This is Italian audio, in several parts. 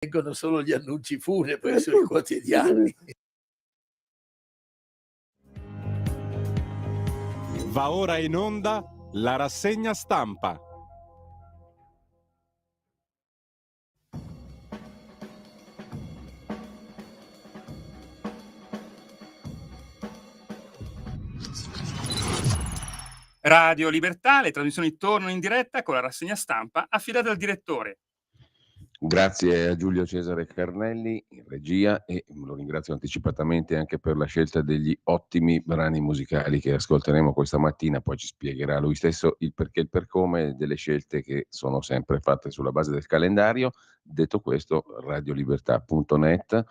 leggono solo gli annunci funebri sui quotidiani. Va ora in onda la rassegna stampa. Radio Libertà, le trasmissioni tornano in diretta con la rassegna stampa affidata al direttore. Grazie a Giulio Cesare Carnelli in regia e lo ringrazio anticipatamente anche per la scelta degli ottimi brani musicali che ascolteremo questa mattina, poi ci spiegherà lui stesso il perché e il per come delle scelte che sono sempre fatte sulla base del calendario. Detto questo, radiolibertà.net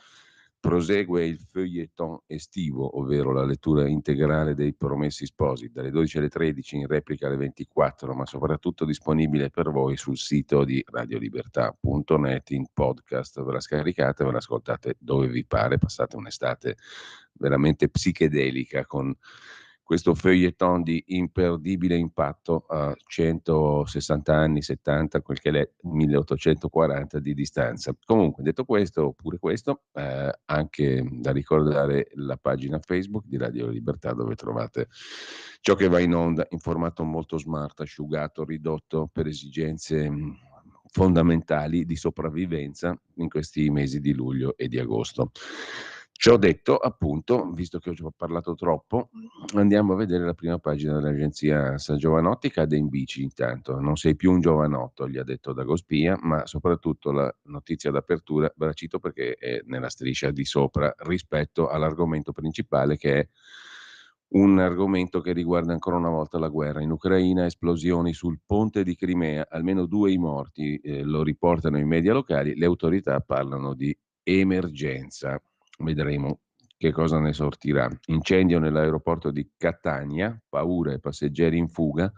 prosegue il feuilleton estivo, ovvero la lettura integrale dei Promessi Sposi, dalle 12 alle 13, in replica alle 24, ma soprattutto disponibile per voi sul sito di radiolibertà.net in podcast. Ve la scaricate, ve la ascoltate dove vi pare, passate un'estate veramente psichedelica con questo feuilleton di imperdibile impatto a 160 anni, 70, quel che è 1840 di distanza. Comunque, detto questo, pure questo, anche da ricordare la pagina Facebook di Radio Libertà, dove trovate ciò che va in onda in formato molto smart, asciugato, ridotto per esigenze fondamentali di sopravvivenza in questi mesi di luglio e di agosto. Ciò detto, appunto, visto che ho parlato troppo, andiamo a vedere la prima pagina dell'agenzia ANSA. Giovanotti cade in bici intanto, non sei più un giovanotto, gli ha detto Dagospia, ma soprattutto la notizia d'apertura, ve la cito perché è nella striscia di sopra rispetto all'argomento principale, che è un argomento che riguarda ancora una volta la guerra in Ucraina, esplosioni sul ponte di Crimea, almeno 2 i morti, lo riportano i media locali, le autorità parlano di emergenza. Vedremo che cosa ne sortirà. Incendio nell'aeroporto di Catania, paura e passeggeri in fuga,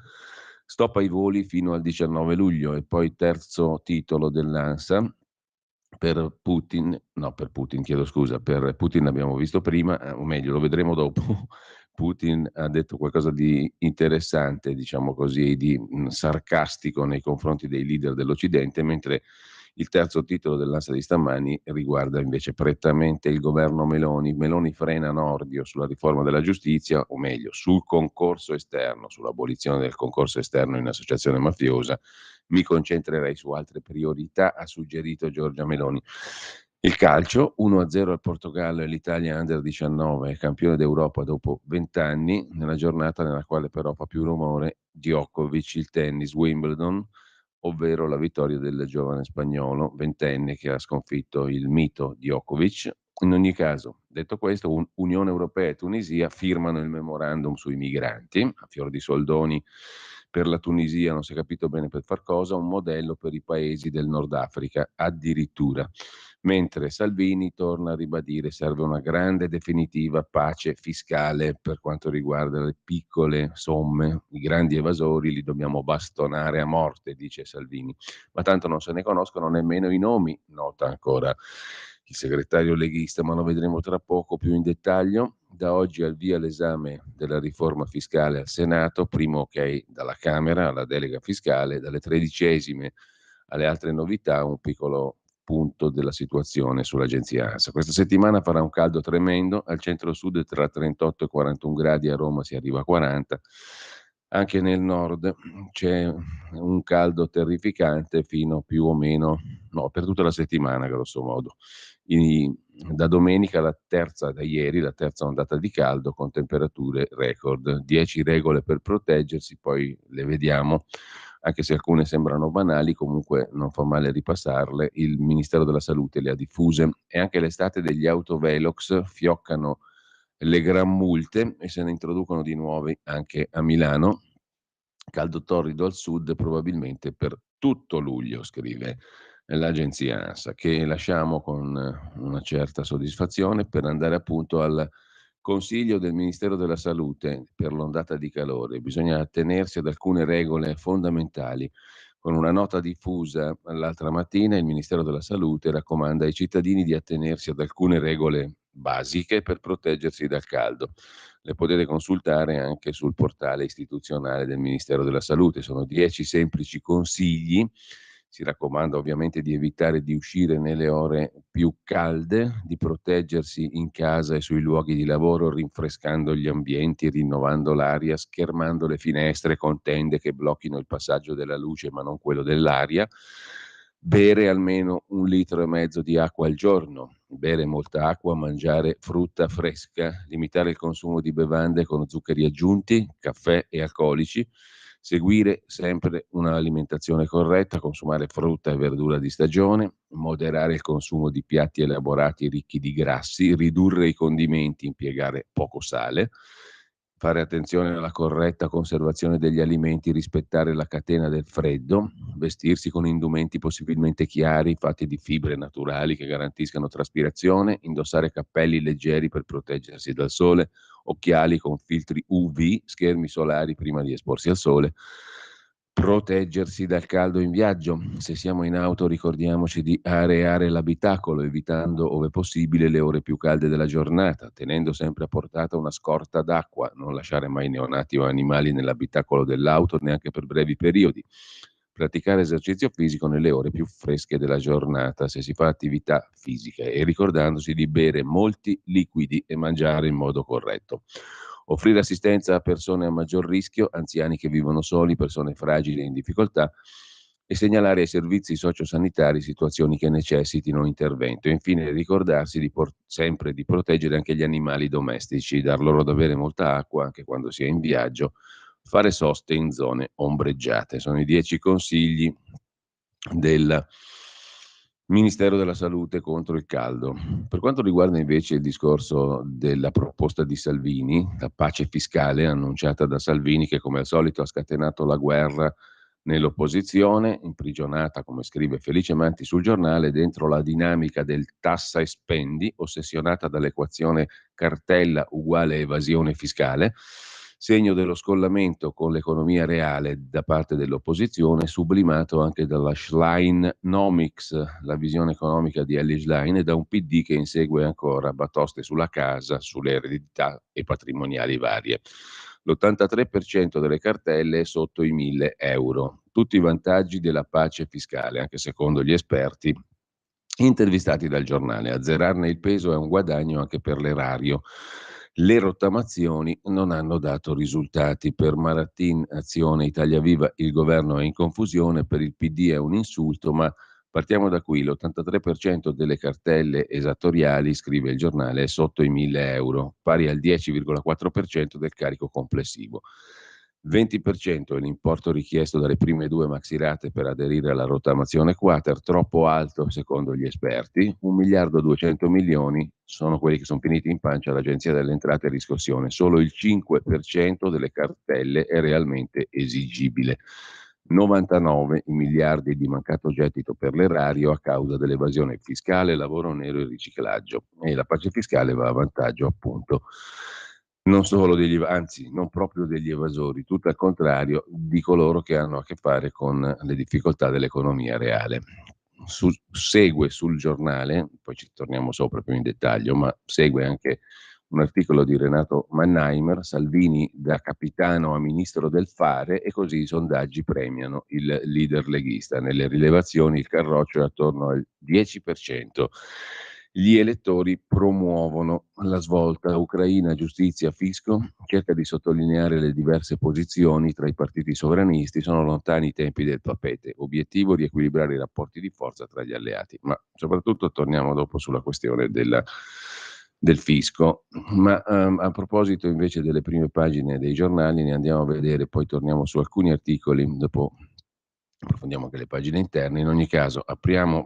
stop ai voli fino al 19 luglio e poi terzo titolo dell'ANSA. Per Putin abbiamo visto prima, o meglio lo vedremo dopo. Putin ha detto qualcosa di interessante, diciamo così, di sarcastico nei confronti dei leader dell'Occidente, mentre il terzo titolo dell'ANSA di stamani riguarda invece prettamente il governo Meloni. Meloni frena Nordio sulla riforma della giustizia, o meglio, sul concorso esterno, sull'abolizione del concorso esterno in associazione mafiosa. Mi concentrerei su altre priorità, ha suggerito Giorgia Meloni. Il calcio, 1-0 al Portogallo e l'Italia Under 19, campione d'Europa dopo 20 anni, nella giornata nella quale però fa più rumore Djokovic, il tennis, Wimbledon, ovvero la vittoria del giovane spagnolo ventenne che ha sconfitto il mito Djokovic. In ogni caso, detto questo, Unione Europea e Tunisia firmano il memorandum sui migranti, a fior di soldoni per la Tunisia, non si è capito bene per far cosa, un modello per i paesi del Nord Africa addirittura. Mentre Salvini torna a ribadire serve una grande e definitiva pace fiscale per quanto riguarda le piccole somme, i grandi evasori li dobbiamo bastonare a morte, dice Salvini, ma tanto non se ne conoscono nemmeno i nomi, nota ancora il segretario leghista, ma lo vedremo tra poco più in dettaglio. Da oggi al via l'esame della riforma fiscale al Senato, primo ok dalla Camera alla delega fiscale, dalle 13esime alle altre novità, un piccolo punto della situazione sull'agenzia ANSA. Questa settimana farà un caldo tremendo, al centro-sud tra 38 e 41 gradi, a Roma si arriva a 40, anche nel nord c'è un caldo terrificante fino più o meno, no, per tutta la settimana grosso modo. Da domenica da ieri, la terza ondata di caldo con temperature record, 10 regole per proteggersi, poi le vediamo, anche se alcune sembrano banali, comunque non fa male ripassarle. Il Ministero della Salute le ha diffuse e anche l'estate degli autovelox fioccano le gran multe e se ne introducono di nuovi anche a Milano. Caldo torrido al sud probabilmente per tutto luglio, scrive l'agenzia ANSA, che lasciamo con una certa soddisfazione per andare appunto al consiglio del Ministero della Salute per l'ondata di calore. Bisogna attenersi ad alcune regole fondamentali. Con una nota diffusa l'altra mattina, il Ministero della Salute raccomanda ai cittadini di attenersi ad alcune regole basiche per proteggersi dal caldo. Le potete consultare anche sul portale istituzionale del Ministero della Salute. Sono 10 semplici consigli Si raccomanda ovviamente di evitare di uscire nelle ore più calde, di proteggersi in casa e sui luoghi di lavoro rinfrescando gli ambienti, rinnovando l'aria, schermando le finestre con tende che blocchino il passaggio della luce ma non quello dell'aria. Bere almeno 1,5 litri di acqua al giorno, bere molta acqua, mangiare frutta fresca, limitare il consumo di bevande con zuccheri aggiunti, caffè e alcolici, seguire sempre un'alimentazione corretta, consumare frutta e verdura di stagione, moderare il consumo di piatti elaborati ricchi di grassi, ridurre i condimenti, impiegare poco sale, fare attenzione alla corretta conservazione degli alimenti, rispettare la catena del freddo, vestirsi con indumenti possibilmente chiari, fatti di fibre naturali che garantiscano traspirazione, indossare cappelli leggeri per proteggersi dal sole, occhiali con filtri UV, schermi solari prima di esporsi al sole, proteggersi dal caldo in viaggio. Se siamo in auto ricordiamoci di areare l'abitacolo, evitando ove possibile le ore più calde della giornata, tenendo sempre a portata una scorta d'acqua, non lasciare mai neonati o animali nell'abitacolo dell'auto neanche per brevi periodi. Praticare esercizio fisico nelle ore più fresche della giornata se si fa attività fisica e ricordandosi di bere molti liquidi e mangiare in modo corretto. Offrire assistenza a persone a maggior rischio, anziani che vivono soli, persone fragili e in difficoltà e segnalare ai servizi sociosanitari situazioni che necessitino intervento. E infine ricordarsi sempre di proteggere anche gli animali domestici, dar loro da bere molta acqua anche quando si è in viaggio, fare soste in zone ombreggiate. Sono i 10 consigli del Ministero della Salute contro il caldo. Per quanto riguarda invece il discorso della proposta di Salvini, la pace fiscale annunciata da Salvini, che come al solito ha scatenato la guerra nell'opposizione, imprigionata, come scrive Felice Manti sul giornale, dentro la dinamica del tassa e spendi, ossessionata dall'equazione cartella uguale evasione fiscale, segno dello scollamento con l'economia reale da parte dell'opposizione, sublimato anche dalla Schleinomics, la visione economica di Elly Schlein, e da un PD che insegue ancora batoste sulla casa, sulle eredità e patrimoniali varie. L'83% delle cartelle è sotto i 1.000 euro. Tutti i vantaggi della pace fiscale, anche secondo gli esperti intervistati dal giornale. Azzerarne il peso è un guadagno anche per l'erario. Le rottamazioni non hanno dato risultati. Per Maratin, Azione, Italia Viva, il governo è in confusione, per il PD è un insulto, ma partiamo da qui. L'83% delle cartelle esattoriali, scrive il giornale, è sotto i 1.000 euro, pari al 10,4% del carico complessivo. 20% è l'importo richiesto dalle prime 2 maxirate per aderire alla rottamazione quater, troppo alto secondo gli esperti. 1.200.000.000 sono quelli che sono finiti in pancia all'Agenzia delle Entrate e Riscossione. Solo il 5% delle cartelle è realmente esigibile. 99 i miliardi di mancato gettito per l'erario a causa dell'evasione fiscale, lavoro nero e riciclaggio. E la pace fiscale va a vantaggio appunto non solo anzi non proprio degli evasori, tutto al contrario di coloro che hanno a che fare con le difficoltà dell'economia reale. Segue sul giornale, poi ci torniamo sopra più in dettaglio, ma segue anche un articolo di Renato Mannheimer, Salvini da capitano a ministro del fare, e così i sondaggi premiano il leader leghista. Nelle rilevazioni il carroccio è attorno al 10%. Gli elettori promuovono la svolta. Ucraina, giustizia, fisco, cerca di sottolineare le diverse posizioni tra i partiti sovranisti, sono lontani i tempi del papete, obiettivo riequilibrare i rapporti di forza tra gli alleati, ma soprattutto torniamo dopo sulla questione del fisco. Ma a proposito invece delle prime pagine dei giornali, ne andiamo a vedere, poi torniamo su alcuni articoli, dopo approfondiamo anche le pagine interne. In ogni caso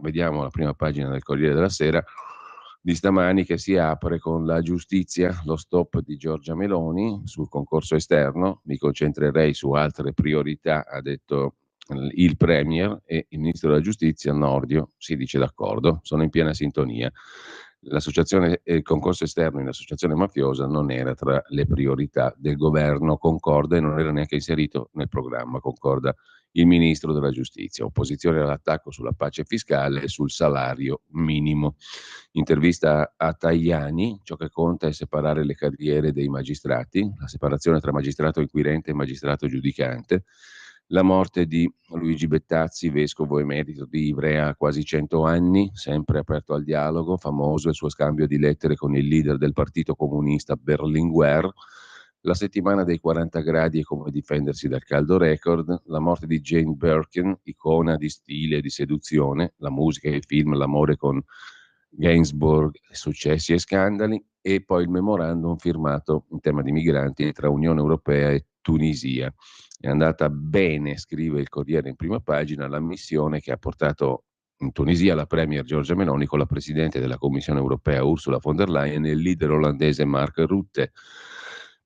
vediamo la prima pagina del Corriere della Sera di stamani, che si apre con la giustizia, lo stop di Giorgia Meloni sul concorso esterno. Mi concentrerei su altre priorità, ha detto il Premier, e il Ministro della Giustizia Nordio si dice d'accordo, sono in piena sintonia. L'associazione il concorso esterno in associazione mafiosa non era tra le priorità del governo, concorda, e non era neanche inserito nel programma, concorda il Ministro della Giustizia. Opposizione all'attacco sulla pace fiscale e sul salario minimo. Intervista a Tajani, ciò che conta è separare le carriere dei magistrati, la separazione tra magistrato inquirente e magistrato giudicante. La morte di Luigi Bettazzi, vescovo emerito di Ivrea a quasi 100 anni, sempre aperto al dialogo, famoso il suo scambio di lettere con il leader del Partito Comunista Berlinguer. La settimana dei 40 gradi e come difendersi dal caldo record, la morte di Jane Birkin, icona di stile e di seduzione, la musica e il film, l'amore con Gainsbourg, successi e scandali, e poi il memorandum firmato in tema di migranti tra Unione Europea e Tunisia. È andata bene, scrive il Corriere in prima pagina, la missione che ha portato in Tunisia la premier Giorgia Meloni con la presidente della Commissione Europea Ursula von der Leyen e il leader olandese Mark Rutte.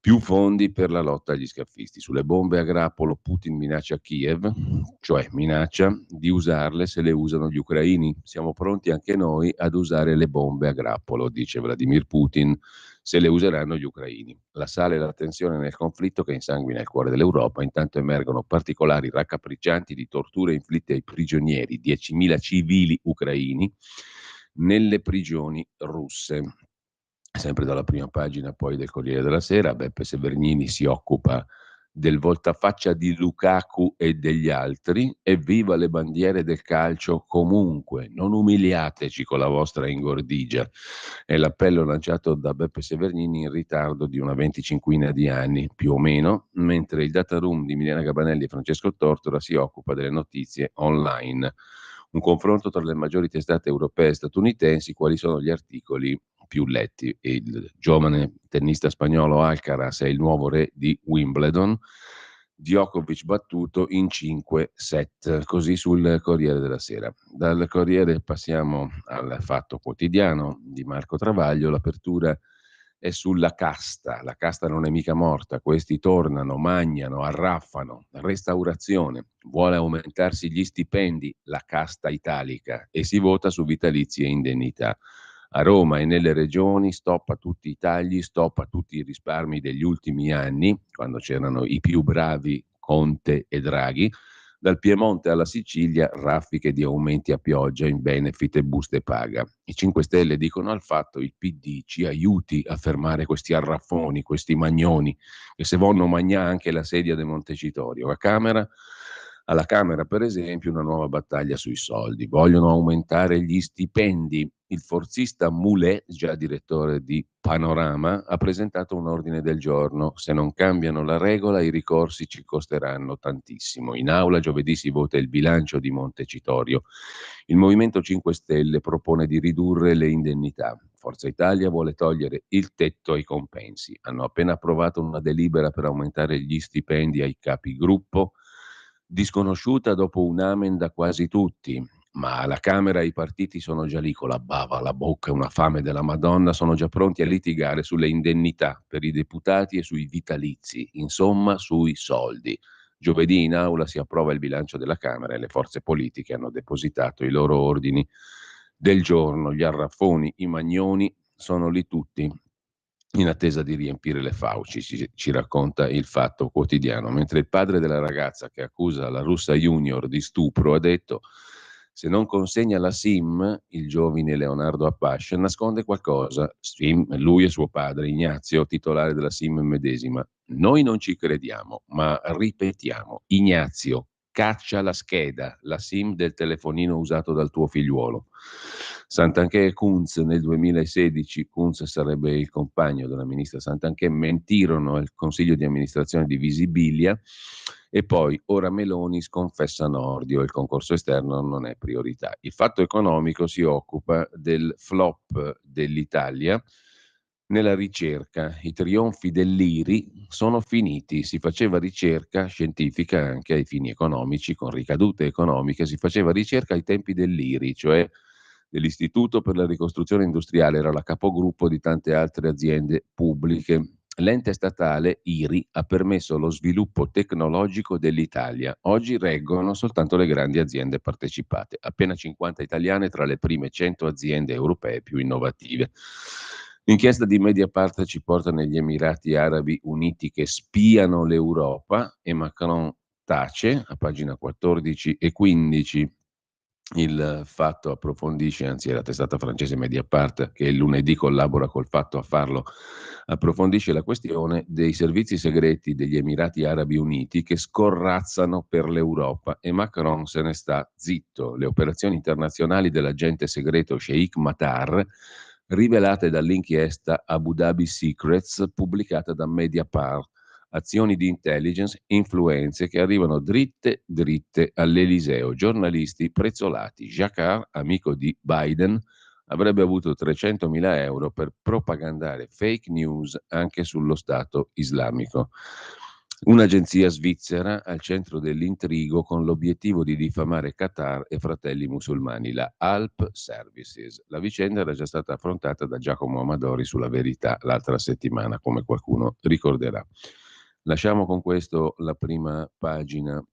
Più fondi per la lotta agli scafisti. Sulle bombe a grappolo Putin minaccia Kiev, cioè minaccia di usarle se le usano gli ucraini. Siamo pronti anche noi ad usare le bombe a grappolo, dice Vladimir Putin, se le useranno gli ucraini. La sale la tensione nel conflitto che insanguina il cuore dell'Europa. Intanto emergono particolari raccapriccianti di torture inflitte ai prigionieri, 10.000 civili ucraini, nelle prigioni russe. Sempre dalla prima pagina poi del Corriere della Sera, Beppe Severnini si occupa del voltafaccia di Lukaku e degli altri. Evviva le bandiere del calcio comunque, non umiliateci con la vostra ingordigia. È l'appello lanciato da Beppe Severnini in ritardo di una 25ina di anni, più o meno, mentre il data room di Milena Gabanelli e Francesco Tortora si occupa delle notizie online. Un confronto tra le maggiori testate europee e statunitensi, quali sono gli articoli più letti. Il giovane tennista spagnolo Alcaraz è il nuovo re di Wimbledon, Djokovic battuto in 5 set, così sul Corriere della Sera. Dal Corriere passiamo al Fatto Quotidiano di Marco Travaglio. L'apertura è sulla casta. La casta non è mica morta, questi tornano, mangiano, arraffano. Restaurazione, vuole aumentarsi gli stipendi, la casta italica, e si vota su vitalizi e indennità. A Roma e nelle regioni stop a tutti i tagli, stop a tutti i risparmi degli ultimi anni, quando c'erano i più bravi Conte e Draghi. Dal Piemonte alla Sicilia raffiche di aumenti a pioggia in benefit e buste paga. I 5 Stelle dicono al Fatto: il PD ci aiuti a fermare questi arraffoni, questi magnoni, che se vogliono mangiare anche la sedia di Montecitorio. Alla Camera, per esempio, una nuova battaglia sui soldi. Vogliono aumentare gli stipendi. Il forzista Moulet, già direttore di Panorama, ha presentato un ordine del giorno. Se non cambiano la regola, i ricorsi ci costeranno tantissimo. In aula giovedì si vota il bilancio di Montecitorio. Il Movimento 5 Stelle propone di ridurre le indennità. Forza Italia vuole togliere il tetto ai compensi. Hanno appena approvato una delibera per aumentare gli stipendi ai capigruppo, disconosciuta dopo un amen da quasi tutti, ma alla Camera i partiti sono già lì con la bava alla bocca, una fame della Madonna, sono già pronti a litigare sulle indennità per i deputati e sui vitalizi, insomma sui soldi. Giovedì in aula si approva il bilancio della Camera e le forze politiche hanno depositato i loro ordini del giorno. Gli arraffoni, i magnoni sono lì tutti, in attesa di riempire le fauci, ci racconta il Fatto Quotidiano. Mentre il padre della ragazza che accusa la russa junior di stupro ha detto: se non consegna la SIM, il giovane Leonardo Apache nasconde qualcosa. SIM, lui e suo padre Ignazio, titolare della SIM medesima. Noi non ci crediamo, ma ripetiamo: Ignazio, caccia la scheda, la SIM del telefonino usato dal tuo figliuolo. Santanchè e Kunz nel 2016, Kunz sarebbe il compagno della ministra Santanchè, mentirono al consiglio di amministrazione di Visibilia, e poi ora Meloni sconfessa Nordio, il concorso esterno non è priorità. Il Fatto Economico si occupa del flop dell'Italia nella ricerca. I trionfi dell'IRI sono finiti, si faceva ricerca scientifica anche ai fini economici, con ricadute economiche, si faceva ricerca ai tempi dell'IRI, cioè dell'Istituto per la Ricostruzione Industriale, era la capogruppo di tante altre aziende pubbliche. L'ente statale IRI ha permesso lo sviluppo tecnologico dell'Italia. Oggi reggono soltanto le grandi aziende partecipate, appena 50 italiane tra le prime 100 aziende europee più innovative. L'inchiesta di Mediapart ci porta negli Emirati Arabi Uniti che spiano l'Europa e Macron tace, a pagina 14 e 15. Il Fatto approfondisce, anzi è la testata francese Mediapart che il lunedì collabora col Fatto a farlo, approfondisce la questione dei servizi segreti degli Emirati Arabi Uniti che scorrazzano per l'Europa e Macron se ne sta zitto. Le operazioni internazionali dell'agente segreto Sheikh Matar, rivelate dall'inchiesta Abu Dhabi Secrets pubblicata da Mediapart, azioni di intelligence, influenze che arrivano dritte dritte all'Eliseo. Giornalisti prezzolati. Jacquard, amico di Biden, avrebbe avuto 300.000 euro per propagandare fake news anche sullo Stato islamico. Un'agenzia svizzera al centro dell'intrigo con l'obiettivo di diffamare Qatar e fratelli musulmani, la Alp Services. La vicenda era già stata affrontata da Giacomo Amadori sulla Verità l'altra settimana, come qualcuno ricorderà. Lasciamo con questo la prima pagina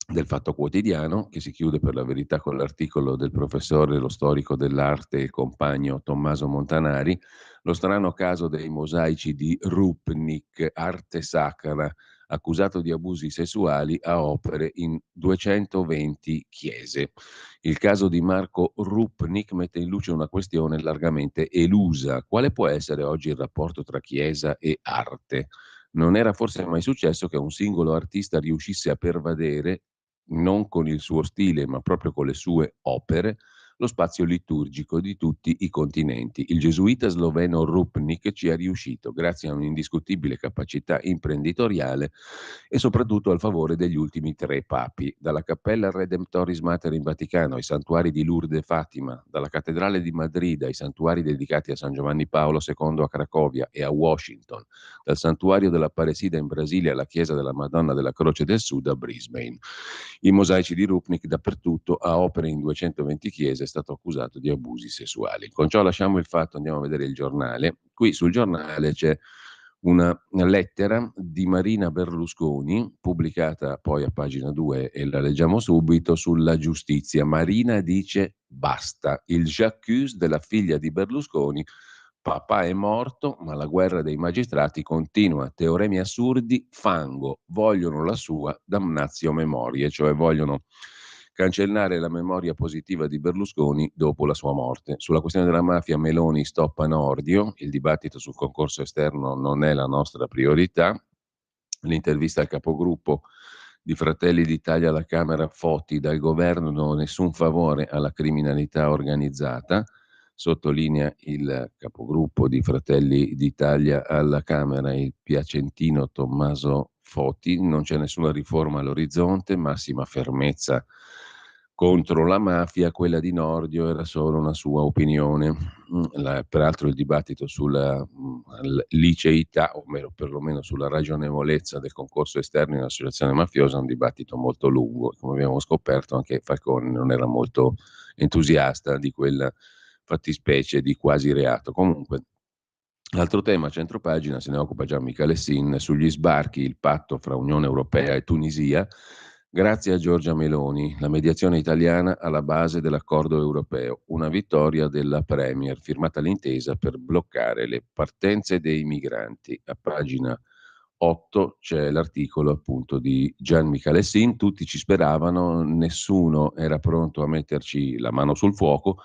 del Fatto Quotidiano, che si chiude per la verità con l'articolo del professore, lo storico dell'arte e compagno Tommaso Montanari, lo strano caso dei mosaici di Rupnik, arte sacra, accusato di abusi sessuali a opere in 220 chiese. Il caso di Marco Rupnik mette in luce una questione largamente elusa. Quale può essere oggi il rapporto tra chiesa e arte? Non era forse mai successo che un singolo artista riuscisse a pervadere, non con il suo stile, ma proprio con le sue opere, lo spazio liturgico di tutti i continenti. Il gesuita sloveno Rupnik ci è riuscito grazie a un'indiscutibile capacità imprenditoriale e soprattutto al favore degli ultimi 3 papi, dalla Cappella Redemptoris Mater in Vaticano ai santuari di Lourdes e Fatima, dalla Cattedrale di Madrid ai santuari dedicati a San Giovanni Paolo II a Cracovia e a Washington, dal santuario dell'Apparecida in Brasile alla chiesa della Madonna della Croce del Sud a Brisbane. I mosaici di Rupnik dappertutto, a opere in 220 chiese, è stato accusato di abusi sessuali. Con ciò lasciamo il Fatto, andiamo a vedere il giornale. Qui sul giornale c'è una lettera di Marina Berlusconi, pubblicata poi a pagina 2 e la leggiamo subito, sulla giustizia. Marina dice basta, il j'accuse della figlia di Berlusconi. Papà è morto, ma la guerra dei magistrati continua. Teoremi assurdi, fango, vogliono la sua damnatio memoriae, cioè vogliono cancellare la memoria positiva di Berlusconi dopo la sua morte. Sulla questione della mafia Meloni stoppa Nordio, il dibattito sul concorso esterno non è la nostra priorità. L'intervista al capogruppo di Fratelli d'Italia alla Camera Foti, dal governo nessun favore alla criminalità organizzata. Sottolinea il capogruppo di Fratelli d'Italia alla Camera, il piacentino Tommaso Foti, non c'è nessuna riforma all'orizzonte, massima fermezza contro la mafia, quella di Nordio era solo una sua opinione. Peraltro il dibattito sulla liceità, o perlomeno sulla ragionevolezza del concorso esterno in associazione mafiosa è un dibattito molto lungo. Come abbiamo scoperto, anche Falcone non era molto entusiasta di quella fattispecie di quasi reato. Comunque, l'altro tema, centropagina, se ne occupa già Michele Sin, sugli sbarchi, il patto fra Unione Europea e Tunisia, grazie a Giorgia Meloni, la mediazione italiana alla base dell'accordo europeo, una vittoria della Premier, firmata l'intesa per bloccare le partenze dei migranti. A pagina 8 c'è l'articolo appunto di Gian Michele Sin, tutti ci speravano, nessuno era pronto a metterci la mano sul fuoco.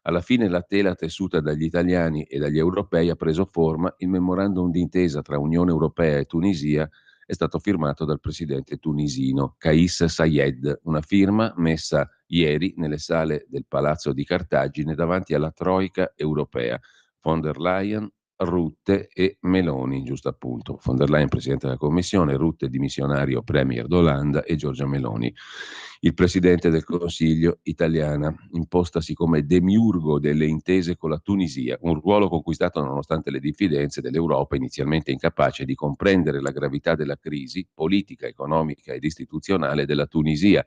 Alla fine la tela tessuta dagli italiani e dagli europei ha preso forma. Il memorandum d'intesa tra Unione Europea e Tunisia è stato firmato dal presidente tunisino Kais Saied, una firma messa ieri nelle sale del Palazzo di Cartagine davanti alla Troica europea, von der Leyen, Rutte e Meloni, giusto appunto. Von der Leyen presidente della Commissione, Rutte dimissionario premier d'Olanda e Giorgia Meloni il presidente del Consiglio italiana, impostasi come demiurgo delle intese con la Tunisia, un ruolo conquistato nonostante le diffidenze dell'Europa, inizialmente incapace di comprendere la gravità della crisi politica, economica ed istituzionale della Tunisia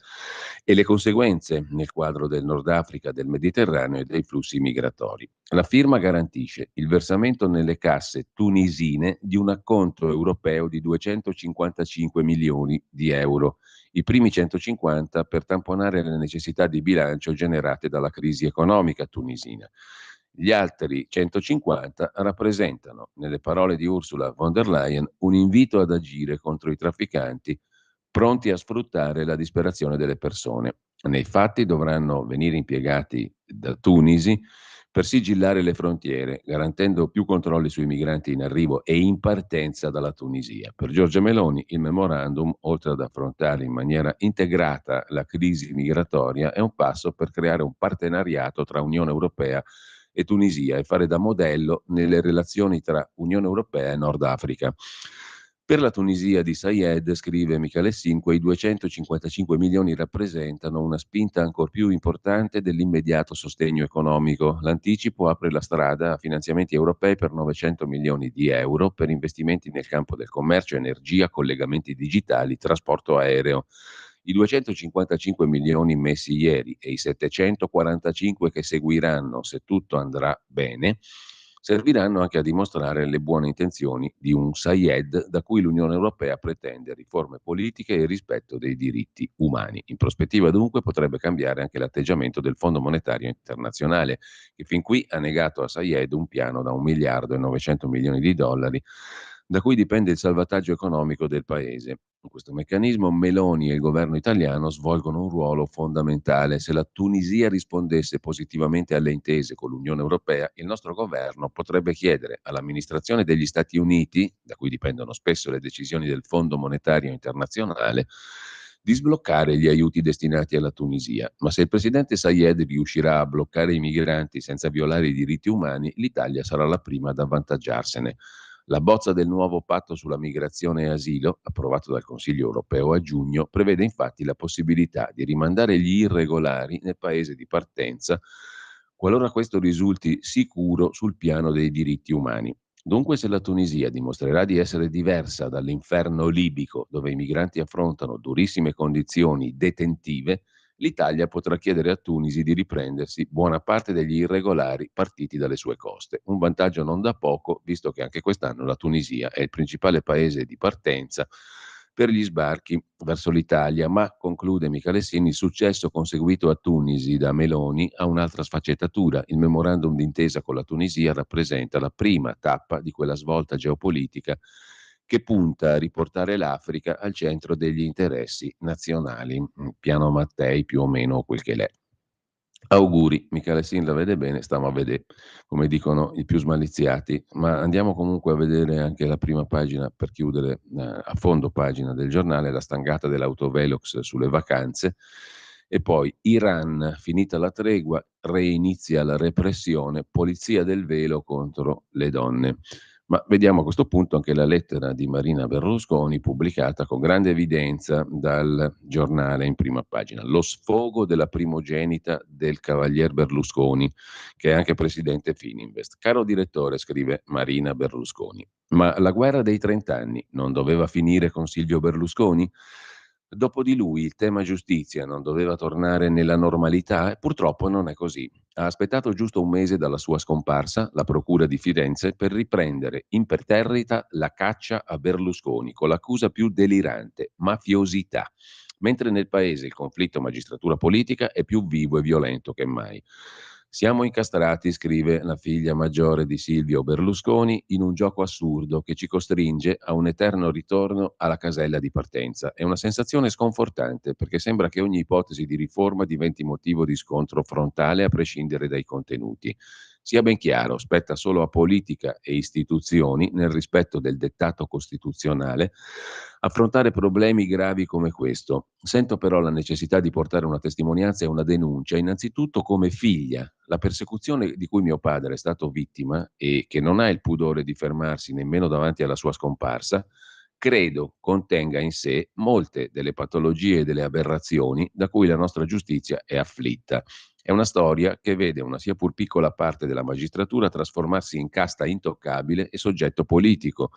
e le conseguenze nel quadro del Nord Africa, del Mediterraneo e dei flussi migratori. La firma garantisce il versamento nelle casse tunisine di un acconto europeo di 255 milioni di euro, i primi 150 per tamponare le necessità di bilancio generate dalla crisi economica tunisina. Gli altri 150 rappresentano, nelle parole di Ursula von der Leyen, un invito ad agire contro i trafficanti pronti a sfruttare la disperazione delle persone. Nei fatti dovranno venire impiegati da Tunisi per sigillare le frontiere, garantendo più controlli sui migranti in arrivo e in partenza dalla Tunisia. Per Giorgia Meloni il memorandum, oltre ad affrontare in maniera integrata la crisi migratoria, è un passo per creare un partenariato tra Unione Europea e Tunisia e fare da modello nelle relazioni tra Unione Europea e Nord Africa. Per la Tunisia di Sayed, scrive Michele Sin, quei 255 milioni rappresentano una spinta ancor più importante dell'immediato sostegno economico. L'anticipo apre la strada a finanziamenti europei per 900 milioni di euro per investimenti nel campo del commercio, energia, collegamenti digitali, trasporto aereo. I 255 milioni messi ieri e i 745 che seguiranno, se tutto andrà bene, serviranno anche a dimostrare le buone intenzioni di un Sayed da cui l'Unione Europea pretende riforme politiche e rispetto dei diritti umani. In prospettiva dunque potrebbe cambiare anche l'atteggiamento del Fondo Monetario Internazionale, che fin qui ha negato a Sayed un piano da 1 miliardo e 900 milioni di dollari da cui dipende il salvataggio economico del paese. In questo meccanismo Meloni e il governo italiano svolgono un ruolo fondamentale. Se la Tunisia rispondesse positivamente alle intese con l'Unione Europea, il nostro governo potrebbe chiedere all'amministrazione degli Stati Uniti, da cui dipendono spesso le decisioni del Fondo Monetario Internazionale, di sbloccare gli aiuti destinati alla Tunisia. Ma se il presidente Sayed riuscirà a bloccare i migranti senza violare i diritti umani, l'Italia sarà la prima ad avvantaggiarsene. La bozza del nuovo patto sulla migrazione e asilo, approvato dal Consiglio europeo a giugno, prevede infatti la possibilità di rimandare gli irregolari nel paese di partenza qualora questo risulti sicuro sul piano dei diritti umani. Dunque, se la Tunisia dimostrerà di essere diversa dall'inferno libico, dove i migranti affrontano durissime condizioni detentive, l'Italia potrà chiedere a Tunisi di riprendersi buona parte degli irregolari partiti dalle sue coste. Un vantaggio non da poco, visto che anche quest'anno la Tunisia è il principale paese di partenza per gli sbarchi verso l'Italia, ma, conclude Michalessin, il successo conseguito a Tunisi da Meloni ha un'altra sfaccettatura. Il memorandum d'intesa con la Tunisia rappresenta la prima tappa di quella svolta geopolitica che punta a riportare l'Africa al centro degli interessi nazionali. Piano Mattei più o meno quel che l'è. Auguri, Michele Sin la vede bene, stiamo a vedere, come dicono i più smaliziati, ma andiamo comunque a vedere anche la prima pagina per chiudere a fondo pagina del giornale, la stangata dell'autovelox sulle vacanze e poi Iran, finita la tregua, reinizia la repressione, polizia del velo contro le donne. Ma vediamo a questo punto anche la lettera di Marina Berlusconi pubblicata con grande evidenza dal giornale in prima pagina. Lo sfogo della primogenita del cavalier Berlusconi, che è anche presidente Fininvest. Caro direttore, scrive Marina Berlusconi, ma la guerra dei 30 anni non doveva finire con Silvio Berlusconi? Dopo di lui il tema giustizia non doveva tornare nella normalità? Purtroppo non è così. Ha aspettato giusto un mese dalla sua scomparsa, la Procura di Firenze, per riprendere imperterrita la caccia a Berlusconi con l'accusa più delirante, mafiosità, mentre nel paese il conflitto magistratura-politica è più vivo e violento che mai. Siamo incastrati, scrive la figlia maggiore di Silvio Berlusconi, in un gioco assurdo che ci costringe a un eterno ritorno alla casella di partenza. È una sensazione sconfortante perché sembra che ogni ipotesi di riforma diventi motivo di scontro frontale a prescindere dai contenuti. Sia ben chiaro, spetta solo a politica e istituzioni, nel rispetto del dettato costituzionale, affrontare problemi gravi come questo. Sento però la necessità di portare una testimonianza e una denuncia, innanzitutto come figlia. La persecuzione di cui mio padre è stato vittima e che non ha il pudore di fermarsi nemmeno davanti alla sua scomparsa, credo contenga in sé molte delle patologie e delle aberrazioni da cui la nostra giustizia è afflitta. È una storia che vede una sia pur piccola parte della magistratura trasformarsi in casta intoccabile e soggetto politico,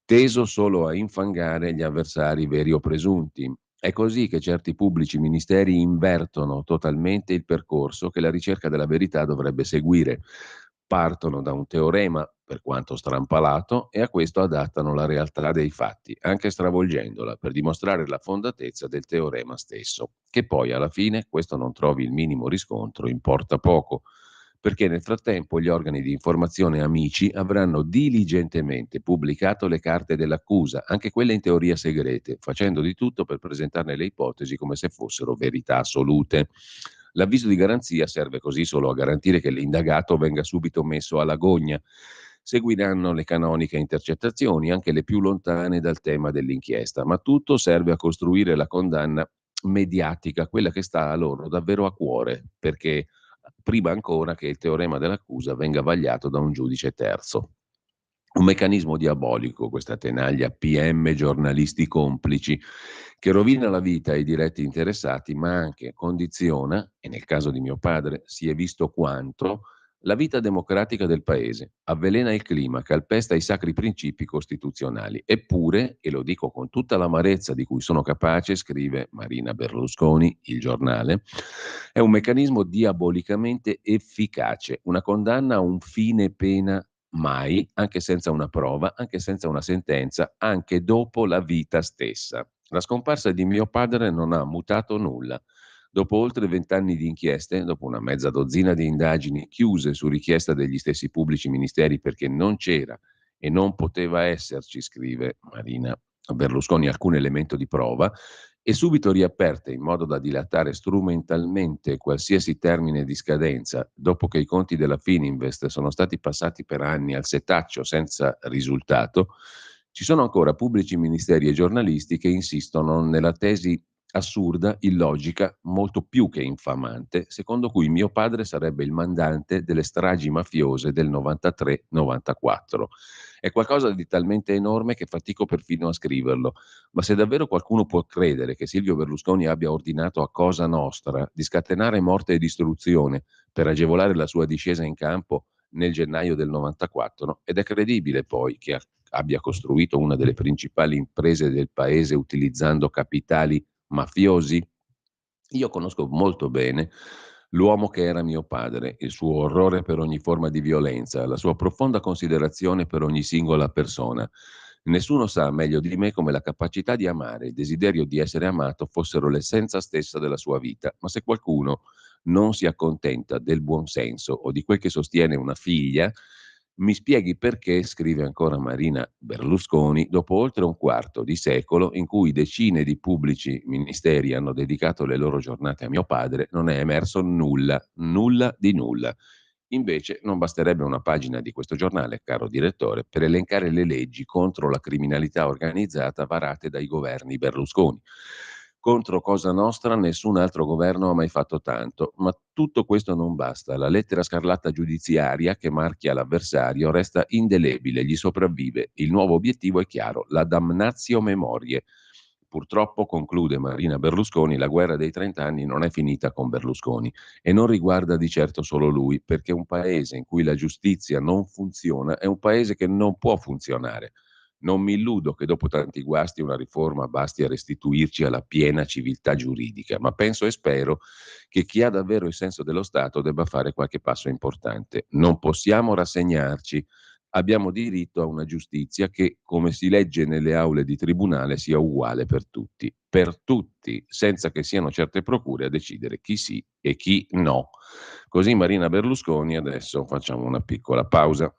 teso solo a infangare gli avversari veri o presunti. È così che certi pubblici ministeri invertono totalmente il percorso che la ricerca della verità dovrebbe seguire. Partono da un teorema, per quanto strampalato, e a questo adattano la realtà dei fatti, anche stravolgendola, per dimostrare la fondatezza del teorema stesso. Che poi, alla fine, questo non trovi il minimo riscontro, importa poco. perché nel frattempo gli organi di informazione amici avranno diligentemente pubblicato le carte dell'accusa, anche quelle in teoria segrete, facendo di tutto per presentarne le ipotesi come se fossero verità assolute. L'avviso di garanzia serve così solo a garantire che l'indagato venga subito messo alla gogna. Seguiranno le canoniche intercettazioni, anche le più lontane dal tema dell'inchiesta, ma tutto serve a costruire la condanna mediatica, quella che sta a loro davvero a cuore, perché prima ancora che il teorema dell'accusa venga vagliato da un giudice terzo. Un meccanismo diabolico, questa tenaglia PM giornalisti complici, che rovina la vita ai diretti interessati, ma anche condiziona, e nel caso di mio padre si è visto quanto, la vita democratica del paese, avvelena il clima, calpesta i sacri principi costituzionali. Eppure, e lo dico con tutta l'amarezza di cui sono capace, scrive Marina Berlusconi, Il Giornale, è un meccanismo diabolicamente efficace, una condanna a un fine pena mai, anche senza una prova, anche senza una sentenza, anche dopo la vita stessa. La scomparsa di mio padre non ha mutato nulla. Dopo oltre 20 anni di inchieste, dopo una mezza dozzina di indagini chiuse su richiesta degli stessi pubblici ministeri perché non c'era e non poteva esserci, scrive Marina Berlusconi, alcun elemento di prova, e subito riaperte in modo da dilatare strumentalmente qualsiasi termine di scadenza, dopo che i conti della Fininvest sono stati passati per anni al setaccio senza risultato, ci sono ancora pubblici ministeri e giornalisti che insistono nella tesi assurda, illogica, molto più che infamante, secondo cui mio padre sarebbe il mandante delle stragi mafiose del 93-94. È qualcosa di talmente enorme che fatico perfino a scriverlo, ma se davvero qualcuno può credere che Silvio Berlusconi abbia ordinato a Cosa Nostra di scatenare morte e distruzione per agevolare la sua discesa in campo nel gennaio del 94, ed è credibile poi che abbia costruito una delle principali imprese del paese utilizzando capitali mafiosi? Io conosco molto bene l'uomo che era mio padre, il suo orrore per ogni forma di violenza, la sua profonda considerazione per ogni singola persona. Nessuno sa meglio di me come la capacità di amare e il desiderio di essere amato fossero l'essenza stessa della sua vita, ma se qualcuno non si accontenta del buonsenso o di quel che sostiene una figlia, mi spieghi perché, scrive ancora Marina Berlusconi, dopo oltre un quarto di secolo in cui decine di pubblici ministeri hanno dedicato le loro giornate a mio padre, non è emerso nulla, nulla di nulla. Invece non basterebbe una pagina di questo giornale, caro direttore, per elencare le leggi contro la criminalità organizzata varate dai governi Berlusconi. Contro Cosa Nostra nessun altro governo ha mai fatto tanto, ma tutto questo non basta. La lettera scarlatta giudiziaria che marchia l'avversario resta indelebile, gli sopravvive. Il nuovo obiettivo è chiaro, la damnatio memoriae. Purtroppo, conclude Marina Berlusconi, la guerra dei 30 anni non è finita con Berlusconi e non riguarda di certo solo lui, perché un paese in cui la giustizia non funziona è un paese che non può funzionare. Non mi illudo che dopo tanti guasti una riforma basti a restituirci alla piena civiltà giuridica, ma penso e spero che chi ha davvero il senso dello Stato debba fare qualche passo importante. Non possiamo rassegnarci. Abbiamo diritto a una giustizia che, come si legge nelle aule di tribunale, sia uguale per tutti, senza che siano certe procure a decidere chi sì e chi no. Così Marina Berlusconi, adesso facciamo una piccola pausa.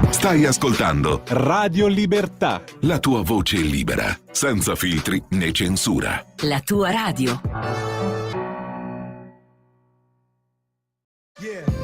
Stai ascoltando Radio Libertà. la tua voce libera, senza filtri né censura. La tua radio.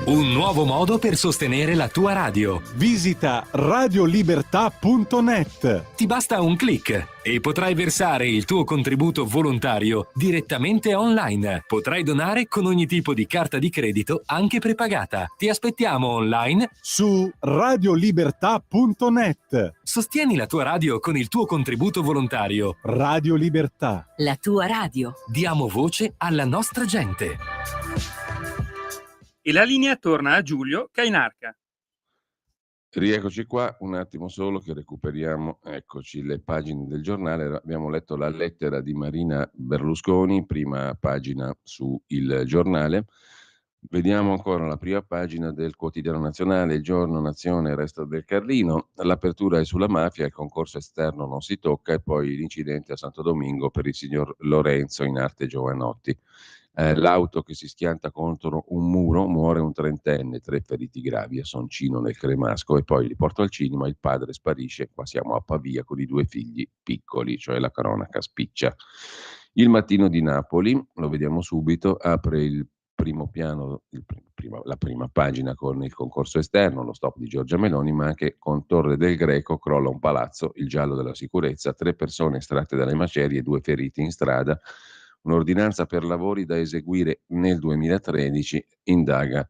Un nuovo modo per sostenere la tua radio. Visita radiolibertà.net. Ti basta un click e potrai versare il tuo contributo volontario direttamente online. Potrai donare con ogni tipo di carta di credito, anche prepagata. Ti aspettiamo online Su radiolibertà.net. Sostieni la tua radio con il tuo contributo volontario. Radio Libertà. La tua radio. Diamo voce alla nostra gente. E la linea torna a Giulio Cainarca. Rieccoci qua, un attimo solo che recuperiamo, eccoci, le pagine del giornale. Abbiamo letto la lettera di Marina Berlusconi, prima pagina su Il Giornale. Vediamo ancora la prima pagina del Quotidiano Nazionale, Il Giorno, Nazione, il Resto del Carlino. L'apertura è sulla mafia, il concorso esterno non si tocca, e poi l'incidente a Santo Domingo per il signor Lorenzo in arte Giovanotti. L'auto che si schianta contro un muro, muore un 30enne, 3 feriti gravi a Soncino nel Cremasco, e poi li porto al cinema, il padre sparisce, qua siamo a Pavia con i 2 figli piccoli, cioè la cronaca spiccia. Il Mattino di Napoli, lo vediamo subito, apre il primo piano, la prima pagina con il concorso esterno, lo stop di Giorgia Meloni, ma anche con Torre del Greco, crolla un palazzo, il giallo della sicurezza, 3 persone estratte dalle macerie, 2 feriti in strada, un'ordinanza per lavori da eseguire nel 2013, indaga